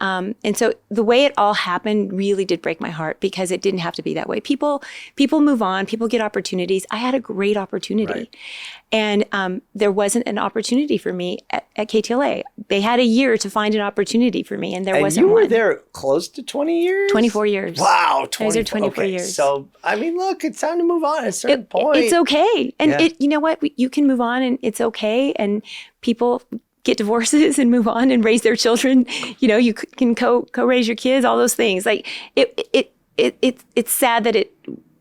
so the way it all happened really did break my heart because it didn't have to be that way. People move on, people get opportunities. I had a great opportunity. And there wasn't an opportunity for me at KTLA. They had a year to find an opportunity for me and there wasn't one. And you were there close to 20 years? 24 years. Wow. I was there 24 years. So, I mean, look, it's time to move on at a certain point. It's okay. And you know what? You can move on and it's okay. And people get divorces and move on and raise their children. You know, you can co-raise your kids, all those things. Like it's sad that it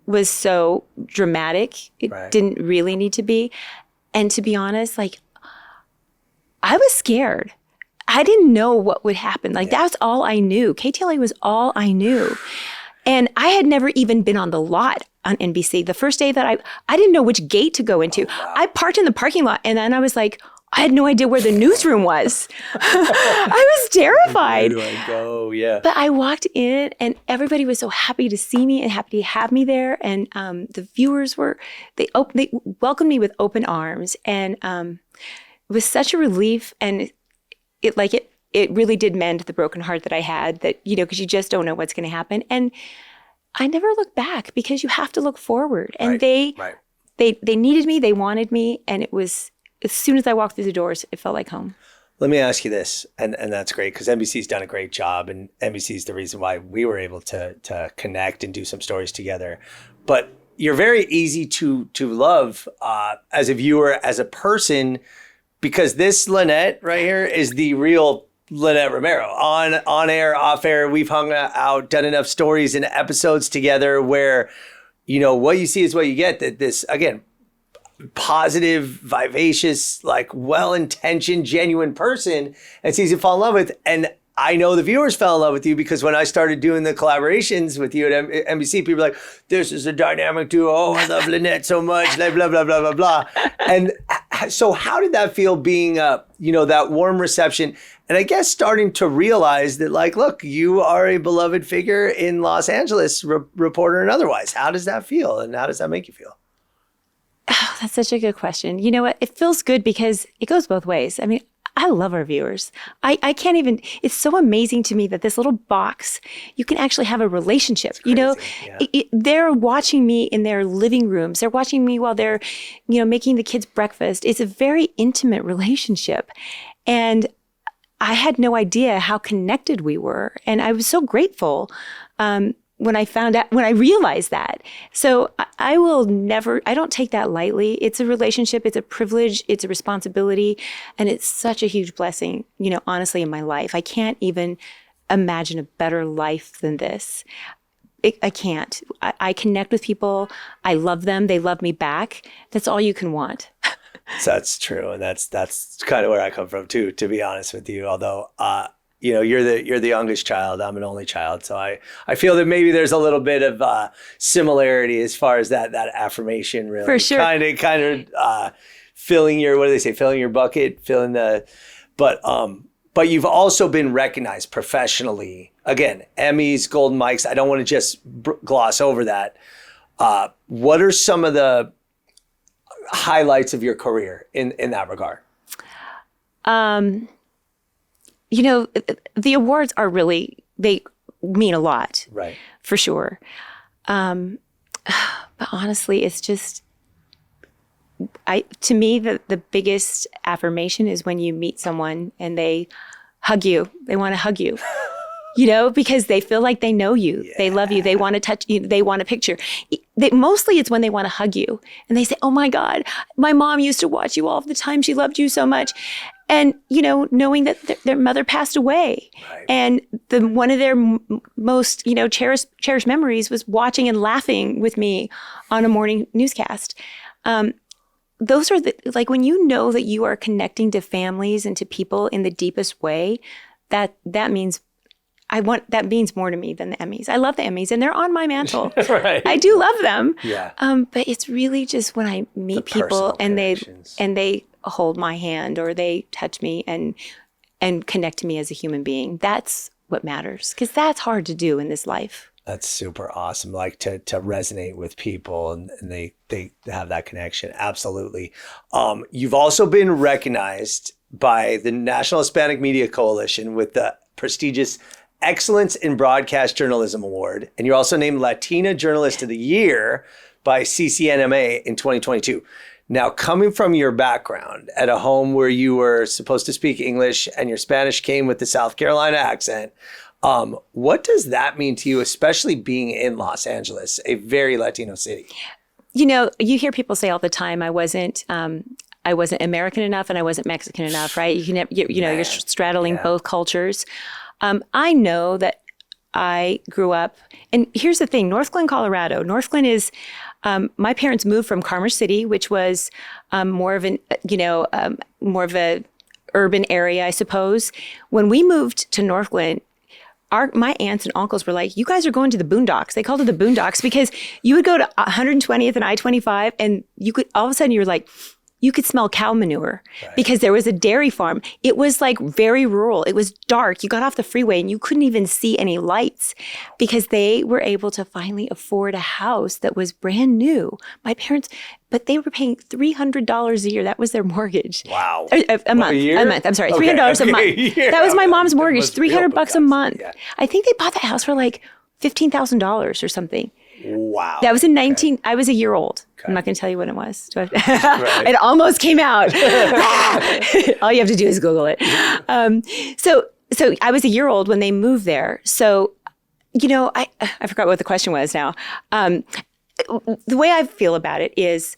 was so dramatic. It didn't really need to be. And to be honest, like I was scared. I didn't know what would happen. Like that's all I knew. KTLA was all I knew. And I had never even been on the lot on NBC. The first day that I didn't know which gate to go into. I parked in the parking lot and then I was like, I had no idea where the newsroom was. I was terrified. Where do I go? Yeah. But I walked in and everybody was so happy to see me and happy to have me there. And the viewers they welcomed me with open arms. And it was such a relief. And it really did mend the broken heart that I had that, you know, because you just don't know what's going to happen. And I never looked back because you have to look forward. And they needed me, they wanted me. And it was, as soon as I walked through the doors, it felt like home. Let me ask you this, and that's great because NBC's done a great job, and NBC's the reason why we were able to connect and do some stories together. But you're very easy to love as a viewer, as a person, because this Lynette right here is the real Lynette Romero. On air, off air, we've hung out, done enough stories and episodes together where, you know, what you see is what you get. That this, again, positive, vivacious, like well-intentioned, genuine person, and it's easy to fall in love with. And I know the viewers fell in love with you because when I started doing the collaborations with you at NBC, people were like, this is a dynamic duo. Oh, I love Lynette so much, blah, blah, blah, blah, blah, blah. And so how did that feel being, you know, that warm reception? And I guess starting to realize that, like, look, you are a beloved figure in Los Angeles, reporter and otherwise. How does that feel? And how does that make you feel? Oh, that's such a good question. You know what? It feels good because it goes both ways. I mean, I love our viewers. I can't even, it's so amazing to me that this little box, you can actually have a relationship. You know, they're watching me in their living rooms. They're watching me while they're, you know, making the kids breakfast. It's a very intimate relationship. And I had no idea how connected we were. And I was so grateful when I realized that. So I don't take that lightly. It's a relationship, it's a privilege, it's a responsibility, and it's such a huge blessing, you know, honestly, in my life. I can't even imagine a better life than this. I can't. I connect with people. I love them. They love me back. That's all you can want. That's true. And that's kind of where I come from too, to be honest with you. Although, you know, you're the youngest child. I'm an only child. So I feel that maybe there's a little bit of similarity as far as that affirmation, really. For sure. Kind of filling your, what do they say? Filling your bucket, but you've also been recognized professionally. Again, Emmys, Golden Mics. I don't want to just gloss over that. What are some of the highlights of your career in that regard? You know, the awards are really, they mean a lot. Right. For sure. But honestly, it's just, to me, the biggest affirmation is when you meet someone and they hug you. They want to hug you, you know, because they feel like they know you. Yeah. They love you. They want to touch you. They want a picture. Mostly it's when they want to hug you and they say, oh my God, my mom used to watch you all the time. She loved you so much. And, you know, knowing that their mother passed away. Right. And one of their most, you know, cherished memories was watching and laughing with me on a morning newscast. Those are like when you know that you are connecting to families and to people in the deepest way, that means more to me than the Emmys. I love the Emmys and they're on my mantle. Right. I do love them. Yeah. But it's really just when I meet people and they hold my hand or they touch me and connect to me as a human being. That's what matters, because that's hard to do in this life. That's super awesome. Like to resonate with people and they have that connection. Absolutely. You've also been recognized by the National Hispanic Media Coalition with the prestigious Excellence in Broadcast Journalism Award. And you're also named Latina Journalist of the Year by CCNMA in 2022. Now, coming from your background at a home where you were supposed to speak English and your Spanish came with the South Carolina accent, what does that mean to you, especially being in Los Angeles, a very Latino city? You know, you hear people say all the time, I wasn't American enough and I wasn't Mexican enough, right? You're straddling both cultures. I know that I grew up, and here's the thing, North Glen, Colorado. North Glen is, my parents moved from Commerce City, which was more of a urban area, I suppose. When we moved to North Glen, my aunts and uncles were like, you guys are going to the boondocks. They called it the boondocks because you would go to 120th and I-25 and you could, all of a sudden you're like, you could smell cow manure because there was a dairy farm. It was like very rural. It was dark. You got off the freeway and you couldn't even see any lights because they were able to finally afford a house that was brand new. My parents, but they were paying $300 a year. That was their mortgage. Wow. A month. I'm sorry. $300 a month. Yeah. That was my mom's mortgage. $300 a month. Yeah. I think they bought that house for like $15,000 or something. Wow. That was I was a year old. Okay. I'm not going to tell you what it was. It almost came out. All you have to do is Google it. So I was a year old when they moved there. So, I forgot what the question was now. The way I feel about it is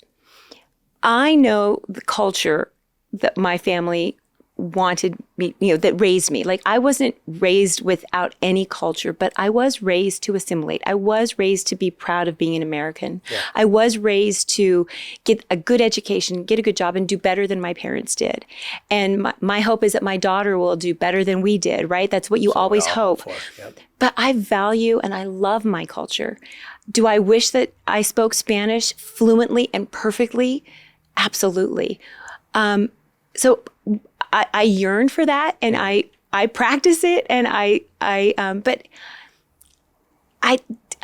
I know the culture that my family wanted me, that raised me. Like I wasn't raised without any culture, but I was raised to assimilate. I was raised to be proud of being an American. Yeah. I was raised to get a good education, get a good job, and do better than my parents did. And my hope is that my daughter will do better than we did, right? That's what you always hope. Yep. But I value and I love my culture. Do I wish that I spoke Spanish fluently and perfectly? Absolutely. So I yearn for that, and I practice it, and but I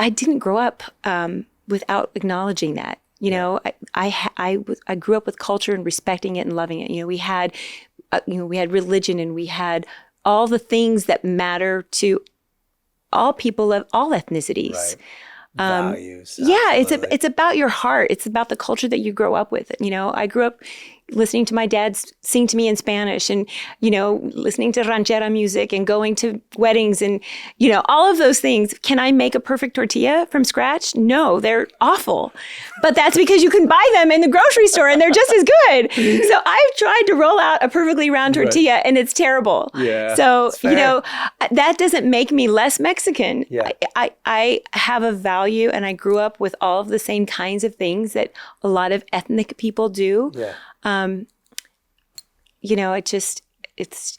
didn't grow up without acknowledging that. I grew up with culture and respecting it and loving it. We had religion, and we had all the things that matter to all people of all ethnicities. Right. Values. Yeah, it's about your heart. It's about the culture that you grow up with. I grew up listening to my dad sing to me in Spanish and, listening to ranchera music and going to weddings and, all of those things. Can I make a perfect tortilla from scratch? No, they're awful. But that's because you can buy them in the grocery store and they're just as good. So I've tried to roll out a perfectly round tortilla and it's terrible. Yeah, so, that doesn't make me less Mexican. Yeah. I have a value and I grew up with all of the same kinds of things that a lot of ethnic people do. Yeah.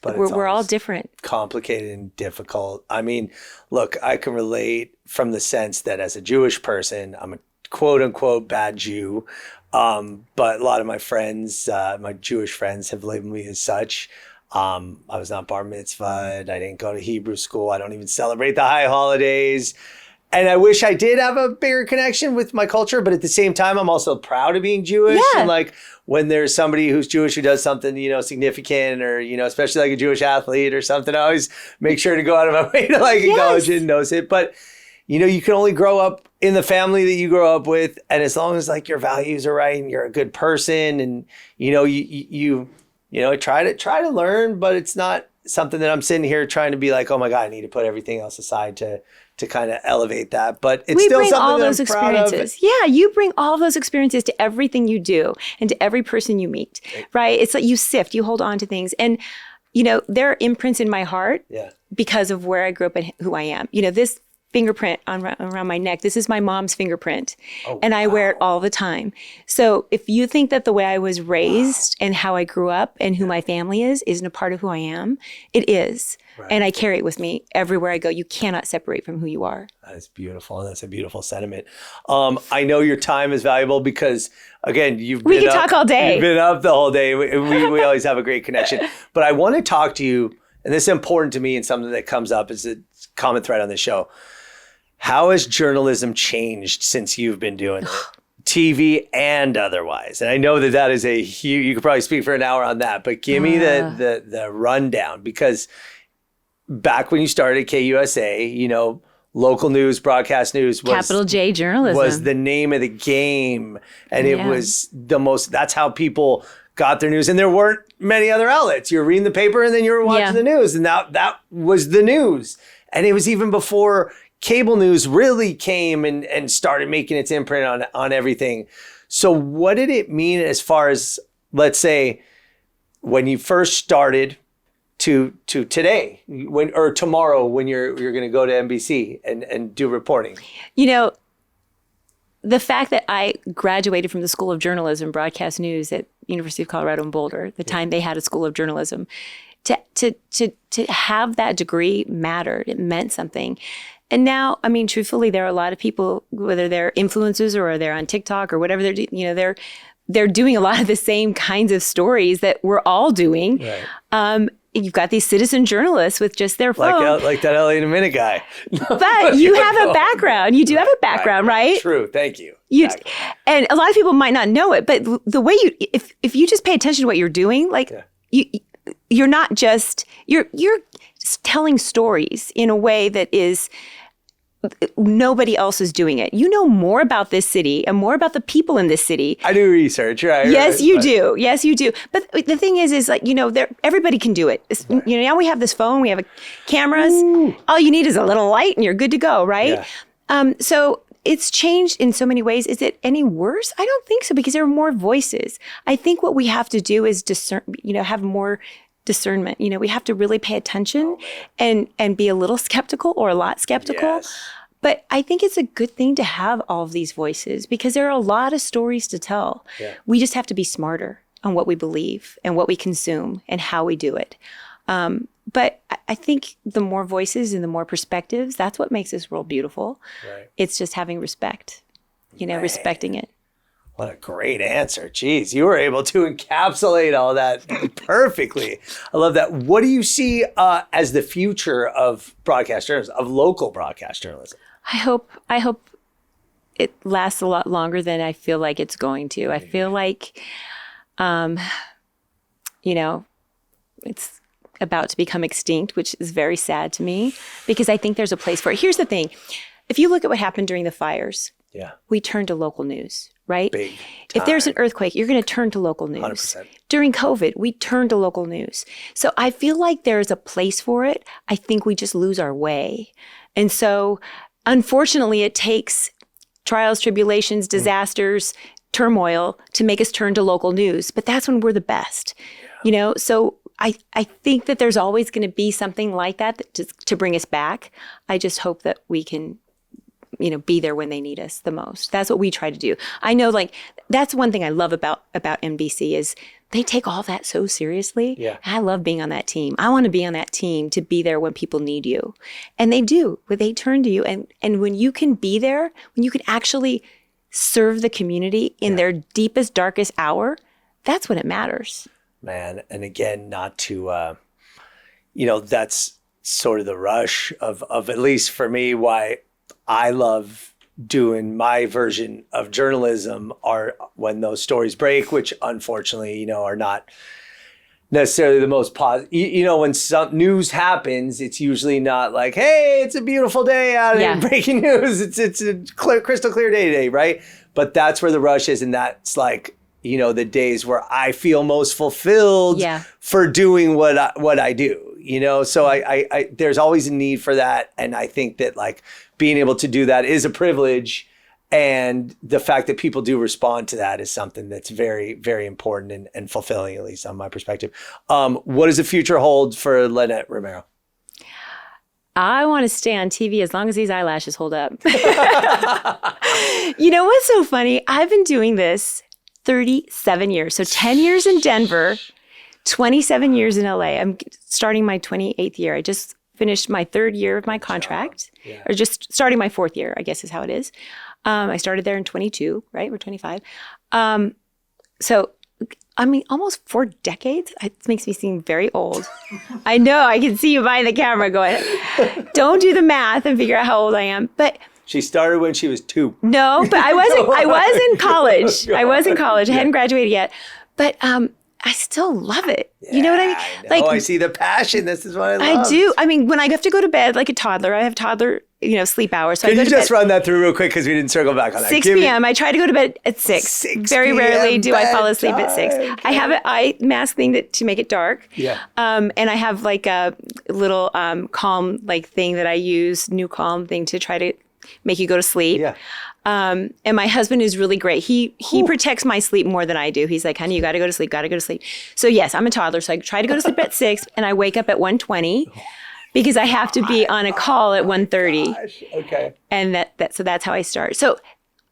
We're all different. Complicated and difficult. I mean, look, I can relate from the sense that as a Jewish person, I'm a quote unquote bad Jew. But a lot of my friends, my Jewish friends have labeled me as such. I was not bar mitzvahed. I didn't go to Hebrew school. I don't even celebrate the high holidays. And I wish I did have a bigger connection with my culture, but at the same time, I'm also proud of being Jewish. Yeah. And like when there's somebody who's Jewish who does something, significant or, especially like a Jewish athlete or something, I always make sure to go out of my way to acknowledge it and notice it. But, you can only grow up in the family that you grow up with. And as long as your values are right and you're a good person and, you try to learn, but it's not something that I'm sitting here trying to be like, oh my God, I need to put everything else aside to kind of elevate that. But it's still something that I'm proud of. Yeah, you bring all those experiences to everything you do and to every person you meet, right? It's like you sift, you hold on to things. And, there are imprints in my heart because of where I grew up and who I am. This fingerprint around my neck, this is my mom's fingerprint. And I wear it all the time. So if you think that the way I was raised and how I grew up and who my family isn't a part of who I am, it is. Right. And I carry it with me everywhere I go. You cannot separate from who you are. That is beautiful. That's a beautiful sentiment. I know your time is valuable because, again, we can talk all day. You've been up the whole day. We always have a great connection. But I want to talk to you and this is important to me and something that comes up as a common thread on the show. How has journalism changed since you've been doing it? TV and otherwise. And I know that is a huge, you could probably speak for an hour on that, but give me the rundown, because back when you started KUSA, you know, local news, broadcast news was capital J journalism was the name of the game. And it was that's how people got their news. And there weren't many other outlets. You were reading the paper and then you were watching the news, and that was the news. And it was even before cable news really came and started making its imprint on everything. So what did it mean as far as, let's say, when you first started to today, or tomorrow when you're going to go to NBC and do reporting? You know, the fact that I graduated from the School of Journalism, Broadcast News at University of Colorado in Boulder, the time they had a School of Journalism, to have that degree mattered. It meant something. And now, I mean, truthfully, there are a lot of people, whether they're influencers or they're on TikTok or whatever they're doing, you know, they're doing a lot of the same kinds of stories that we're all doing. Right. You've got these citizen journalists with just their phone. Like that LA in a Minute guy. But you have a background. You do have a background, right? True. Thank you. Exactly. And a lot of people might not know it, but the way if you just pay attention to what you're doing, like you're not just, you're telling stories in a way that is, nobody else is doing it. You know more about this city and more about the people in this city. I do research, right? Yes, you do. Yes, you do. But the thing is like, you know, everybody can do it. Right. You know, now we have this phone, we have cameras. Ooh. All you need is a little light and you're good to go, right? Yeah. So it's changed in so many ways. Is it any worse? I don't think so, because there are more voices. I think what we have to do is discern, you know, have more discernment. You know, we have to really pay attention and be a little skeptical or a lot skeptical. Yes. But I think it's a good thing to have all of these voices, because there are a lot of stories to tell. Yeah. We just have to be smarter on what we believe and what we consume and how we do it. But I think the more voices and the more perspectives, that's what makes this world beautiful. Right. It's just having respect, you know, respecting it. What a great answer. Jeez, you were able to encapsulate all that perfectly. I love that. What do you see as the future of broadcast journalism, of local broadcast journalism? I hope it lasts a lot longer than I feel like it's going to. I feel like, you know, it's about to become extinct, which is very sad to me, because I think there's a place for it. Here's the thing. If you look at what happened during the fires, we turned to local news, right? Big time. If there's an earthquake, you're going to turn to local news. 100%. During COVID, we turned to local news. So I feel like there's a place for it. I think we just lose our way. And so, unfortunately, it takes trials, tribulations, disasters, turmoil to make us turn to local news. But that's when we're the best, you know? So I think that there's always going to be something like that to bring us back. I just hope that we can, you know, be there when they need us the most. That's what we try to do. I know, like, that's one thing I love about NBC is they take all that so seriously. Yeah. I love being on that team. I want to be on that team to be there when people need you. And they do. They turn to you. And when you can be there, when you can actually serve the community in their deepest, darkest hour, that's when it matters. Man, and again, not to, you know, that's sort of the rush of at least for me, why I love doing my version of journalism are when those stories break, which unfortunately, you know, are not necessarily the most positive. You know, when some news happens, it's usually not like, hey, it's a beautiful day out in breaking news. It's a crystal clear day today, right? But that's where the rush is, and that's like, you know, the days where I feel most fulfilled for doing what I do, you know? So I there's always a need for that. And I think that, like, being able to do that is a privilege. And the fact that people do respond to that is something that's very, very important and fulfilling, at least on my perspective. What does the future hold for Lynette Romero? I want to stay on TV as long as these eyelashes hold up. You know what's so funny? I've been doing this 37 years. So 10 years in Denver, 27 years in LA. I'm starting my 28th year. I just finished my 3rd year of my contract, or just starting my 4th year, I guess is how it is. I started there in 22, right? We're 25. So almost 4 decades. It makes me seem very old. I know, I can see you behind the camera going, don't do the math and figure out how old I am. But she started when she was 2. No, but I was in college. I was in college. I hadn't graduated yet. But I still love it. Yeah, you know what I mean? I see the passion. This is what I love. I do. I mean, when I have to go to bed like a toddler, I have toddler, sleep hours. So Can you just run that through real quick because we didn't circle back on that? 6 p.m. I try to go to bed at 6. Very rarely do I fall asleep at 6. Okay. I have an eye mask thing to make it dark. Yeah. And I have like a little calm thing that I use, new calm thing to try to make you go to sleep. Yeah. And my husband is really great. He protects my sleep more than I do. He's like, honey, you got to go to sleep, got to go to sleep. So yes, I'm a toddler. So I try to go to sleep at 6 and I wake up at 1:20 because I have to be on a call at 1:30. Okay. And so that's how I start. So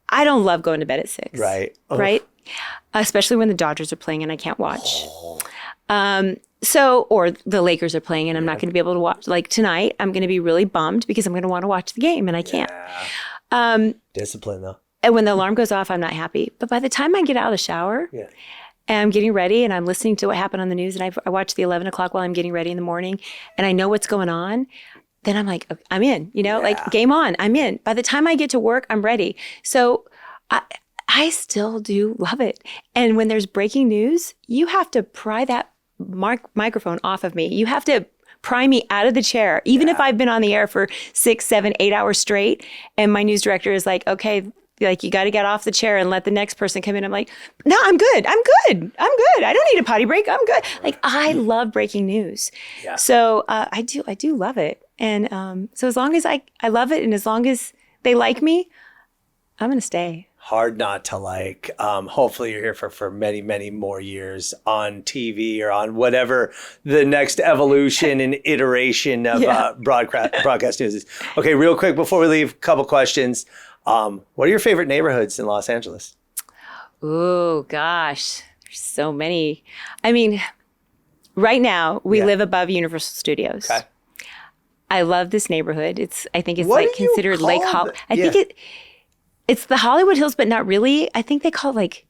I don't love going to bed at 6. Right. Oh. Right. Especially when the Dodgers are playing and I can't watch. Or the Lakers are playing and I'm not going to be able to watch. Like tonight, I'm going to be really bummed because I'm going to want to watch the game and I can't. Discipline though. And when the alarm goes off, I'm not happy. But by the time I get out of the shower and I'm getting ready and I'm listening to what happened on the news and I watch the 11 o'clock while I'm getting ready in the morning and I know what's going on, then I'm like, I'm in, like game on, I'm in. By the time I get to work, I'm ready. So I still do love it. And when there's breaking news, you have to pry that microphone off of me. You have to pry me out of the chair, even if I've been on the air for 6, 7, 8 hours straight. And my news director is like, okay, you got to get off the chair and let the next person come in. I'm like, no, I'm good. I don't need a potty break. I'm good. Like, I love breaking news. Yeah. So I do love it. And so as long as I love it and as long as they like me, I'm going to stay. Hard not to like. Hopefully you're here for many, many more years on TV or on whatever the next evolution and iteration of broadcast news is. Okay, real quick before we leave, couple questions. What are your favorite neighborhoods in Los Angeles? Oh, gosh. There's so many. I mean, right now we live above Universal Studios. Okay. I love this neighborhood. I think it's considered Lake Hollywood. I think it's the Hollywood Hills, but not really. I think they call it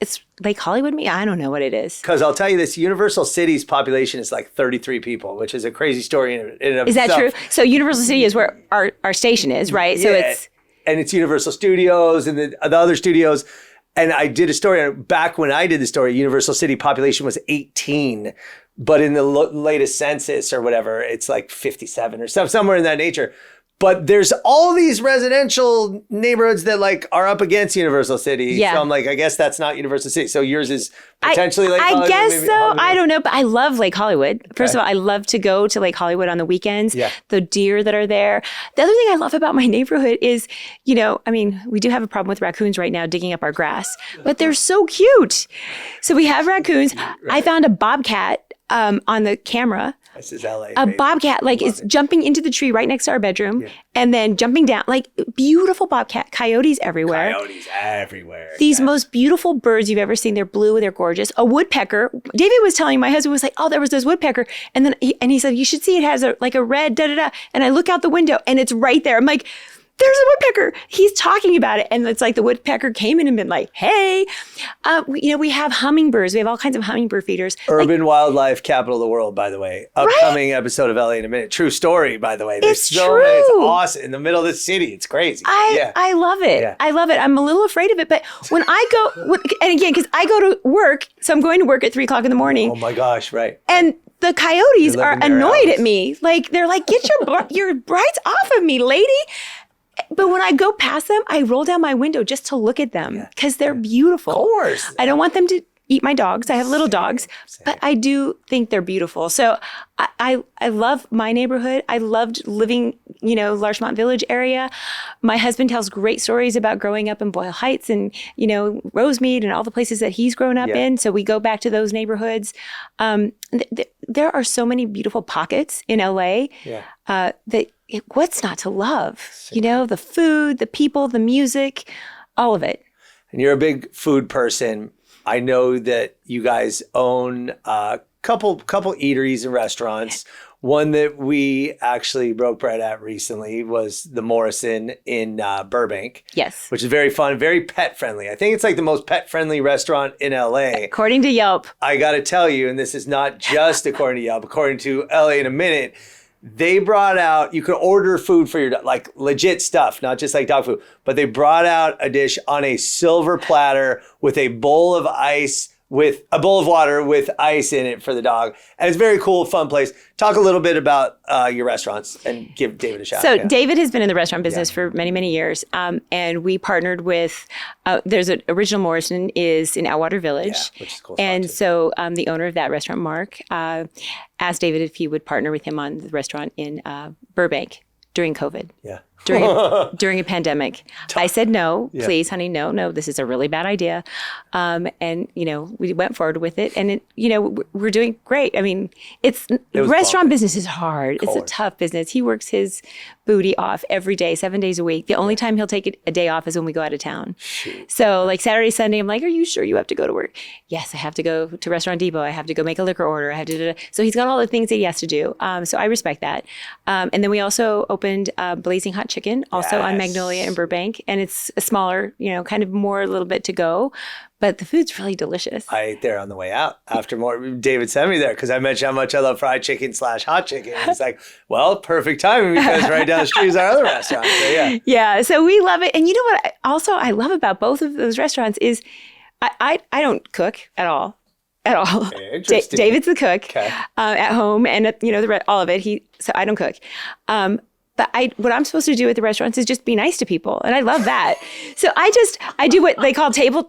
it's Lake Hollywood. I don't know what it is. Because I'll tell you this, Universal City's population is like 33 people, which is a crazy story in and of itself. Is that true? So Universal City is where our station is, right? Yeah. So it's Universal Studios and the other studios. And I did a story back when I did the story, Universal City population was 18, but in the latest census or whatever, it's like 57 or somewhere in that nature. But there's all these residential neighborhoods that are up against Universal City. Yeah. So I'm like, I guess that's not Universal City. So yours is potentially Lake Hollywood. I guess so. Hollywood. I don't know. But I love Lake Hollywood. First of all, I love to go to Lake Hollywood on the weekends. Yeah. The deer that are there. The other thing I love about my neighborhood is, we do have a problem with raccoons right now digging up our grass. But they're so cute. So we have raccoons. Right. I found a bobcat on the camera. This is LA. A bobcat is jumping into the tree right next to our bedroom and then jumping down. Beautiful bobcat. Coyotes everywhere. These most beautiful birds you've ever seen. They're blue. They're gorgeous. A woodpecker. David was telling me, my husband was like, oh, there was this woodpecker. And then he said, you should see it has a red da-da-da. And I look out the window and it's right there. I'm like, there's a woodpecker. He's talking about it. And it's like the woodpecker came in and been like, hey, we have hummingbirds. We have all kinds of hummingbird feeders. Urban wildlife capital of the world, by the way. Upcoming episode of LA in a minute. True story, by the way. It's true. It's awesome. In the middle of the city. It's crazy. I love it. Yeah. I love it. I'm a little afraid of it. But when I go, and again, because I go to work, so I'm going to work at 3 o'clock in the morning. Oh my gosh, right. And the coyotes are annoyed at me. They're like, get your brights off of me, lady. But when I go past them, I roll down my window just to look at them because they're beautiful. Of course. I don't want them to eat my dogs. I have little dogs, but I do think they're beautiful. So I love my neighborhood. I loved living, Larchmont Village area. My husband tells great stories about growing up in Boyle Heights and, Rosemead and all the places that he's grown up in. So we go back to those neighborhoods. There are so many beautiful pockets in LA that what's not to love? The food, the people, the music, all of it. And you're a big food person. I know that you guys own a couple eateries and restaurants. One that we actually broke bread at recently was the Morrison in Burbank. Yes. Which is very fun, very pet friendly. I think it's like the most pet friendly restaurant in LA. According to Yelp. I got to tell you, and this is not just according to Yelp, according to LA in a Minute, they brought out, you could order food for your dog, like legit stuff, not just like dog food, but they brought out a dish on a silver platter with a bowl of ice, with a bowl of water with ice in it for the dog. And it's a very cool, fun place. Talk a little bit about your restaurants and give David a shout. So David has been in the restaurant business for many, many years. And we partnered with, there's an original Morrison is in Atwater Village. Yeah, which is cool. And so the owner of that restaurant, Mark, asked David if he would partner with him on the restaurant in Burbank during COVID. Yeah. During a pandemic. I said, no, please, honey, no, this is a really bad idea. And, we went forward with it and, we're doing great. I mean, restaurant business is hard. It's a tough business. He works his booty off every day, 7 days a week. The only time he'll take a day off is when we go out of town. Shoot. So like Saturday, Sunday, I'm like, are you sure you have to go to work? Yes, I have to go to Restaurant Depot. I have to go make a liquor order. I have to, so he's got all the things that he has to do. So I respect that. And then we also opened Blazing Hot Chicken, also on Magnolia in Burbank. And it's a smaller, kind of more a little bit to go. But the food's really delicious. I ate there on the way out after more. David sent me there because I mentioned how much I love fried chicken / hot chicken. And he's like, well, perfect timing because right down the street is our other restaurant. So yeah. Yeah. So we love it. And you know what I love about both of those restaurants is I don't cook at all. David's the cook at home and all of it. So I don't cook. But what I'm supposed to do at the restaurants is just be nice to people. And I love that. So I do what they call table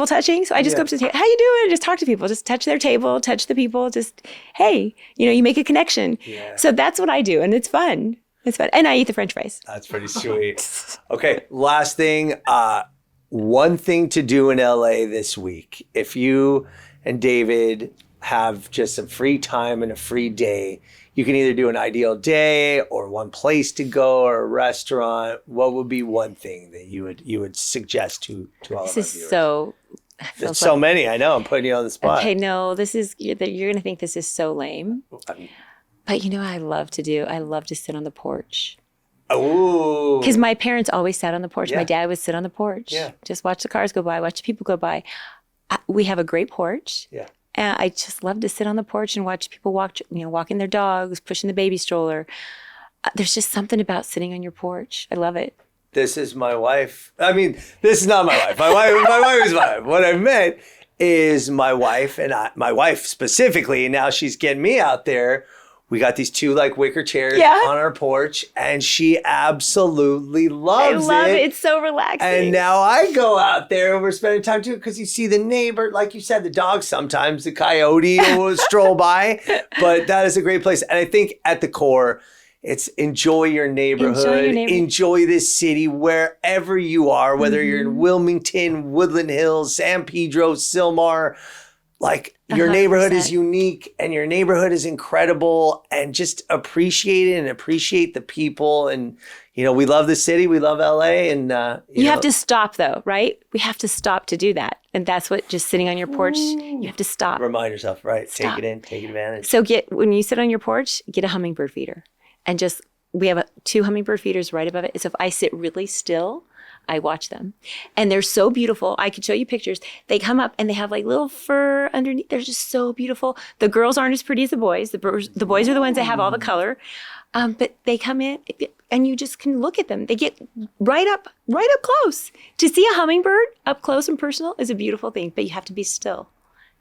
touching. So I just go up to the table. How you doing? Just talk to people. Just touch their table, touch the people. Just, hey, you make a connection. Yeah. So that's what I do. And it's fun. It's fun. And I eat the French fries. That's pretty sweet. Okay. Last thing. One thing to do in LA this week. If you and David have just some free time and a free day, you can either do an ideal day or one place to go or a restaurant. What would be one thing that you would suggest to all of our viewers? There's so many. I know. I'm putting you on the spot. Okay, no, you're going to think this is so lame. But what I love to do? I love to sit on the porch. Oh. Because my parents always sat on the porch. Yeah. My dad would sit on the porch. Yeah. Just watch the cars go by, watch the people go by. We have a great porch. Yeah. And I just love to sit on the porch and watch people walking their dogs, pushing the baby stroller. There's just something about sitting on your porch. I love it. This is my wife. I mean, this is not my wife. My wife is my wife. What I meant is my wife and my wife specifically, and now she's getting me out there. We got these two wicker chairs on our porch and she absolutely loves it. I love it. It's so relaxing. And now I go out there and we're spending time too because you see the neighbor, like you said, the dog, sometimes the coyote will stroll by, but that is a great place. And I think at the core, it's enjoy your neighborhood, enjoy this city wherever you are, whether you're in Wilmington, Woodland Hills, San Pedro, Sylmar. Your 100%. Neighborhood is unique and your neighborhood is incredible, and just appreciate it and appreciate the people. And, we love the city. We love LA. And you have to stop though, right? We have to stop to do that. And that's what just sitting on your porch, you have to stop. Remind yourself, right? Stop. Take it in, take advantage. So when you sit on your porch, get a hummingbird feeder and we have 2 hummingbird feeders right above it. So if I sit really still, I watch them and they're so beautiful. I could show you pictures. They come up and they have little fur underneath. They're just so beautiful. The girls aren't as pretty as the boys. The boys are the ones that have all the color. But they come in and you just can look at them. They get right up close. To see a hummingbird up close and personal is a beautiful thing, but you have to be still.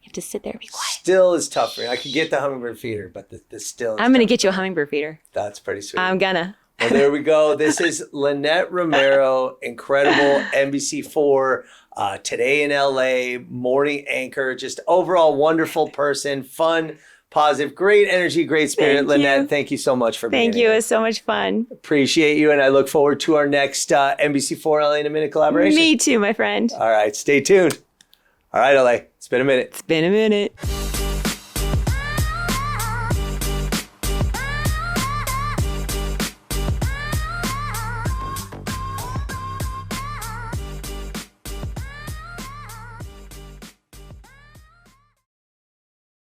You have to sit there and be quiet. Still is tough for me. I could get the hummingbird feeder, but the still is I'm going to get you a hummingbird feeder. That's pretty sweet. I'm gonna. Well, there we go. This is Lynette Romero, incredible NBC4, Today in LA, morning anchor, just overall wonderful person, fun, positive, great energy, great spirit. Lynette, thank you so much for being here. Thank you. It was so much fun. Appreciate you, and I look forward to our next NBC4 LA in a Minute collaboration. Me too, my friend. All right, stay tuned. All right, LA, it's been a minute. It's been a minute.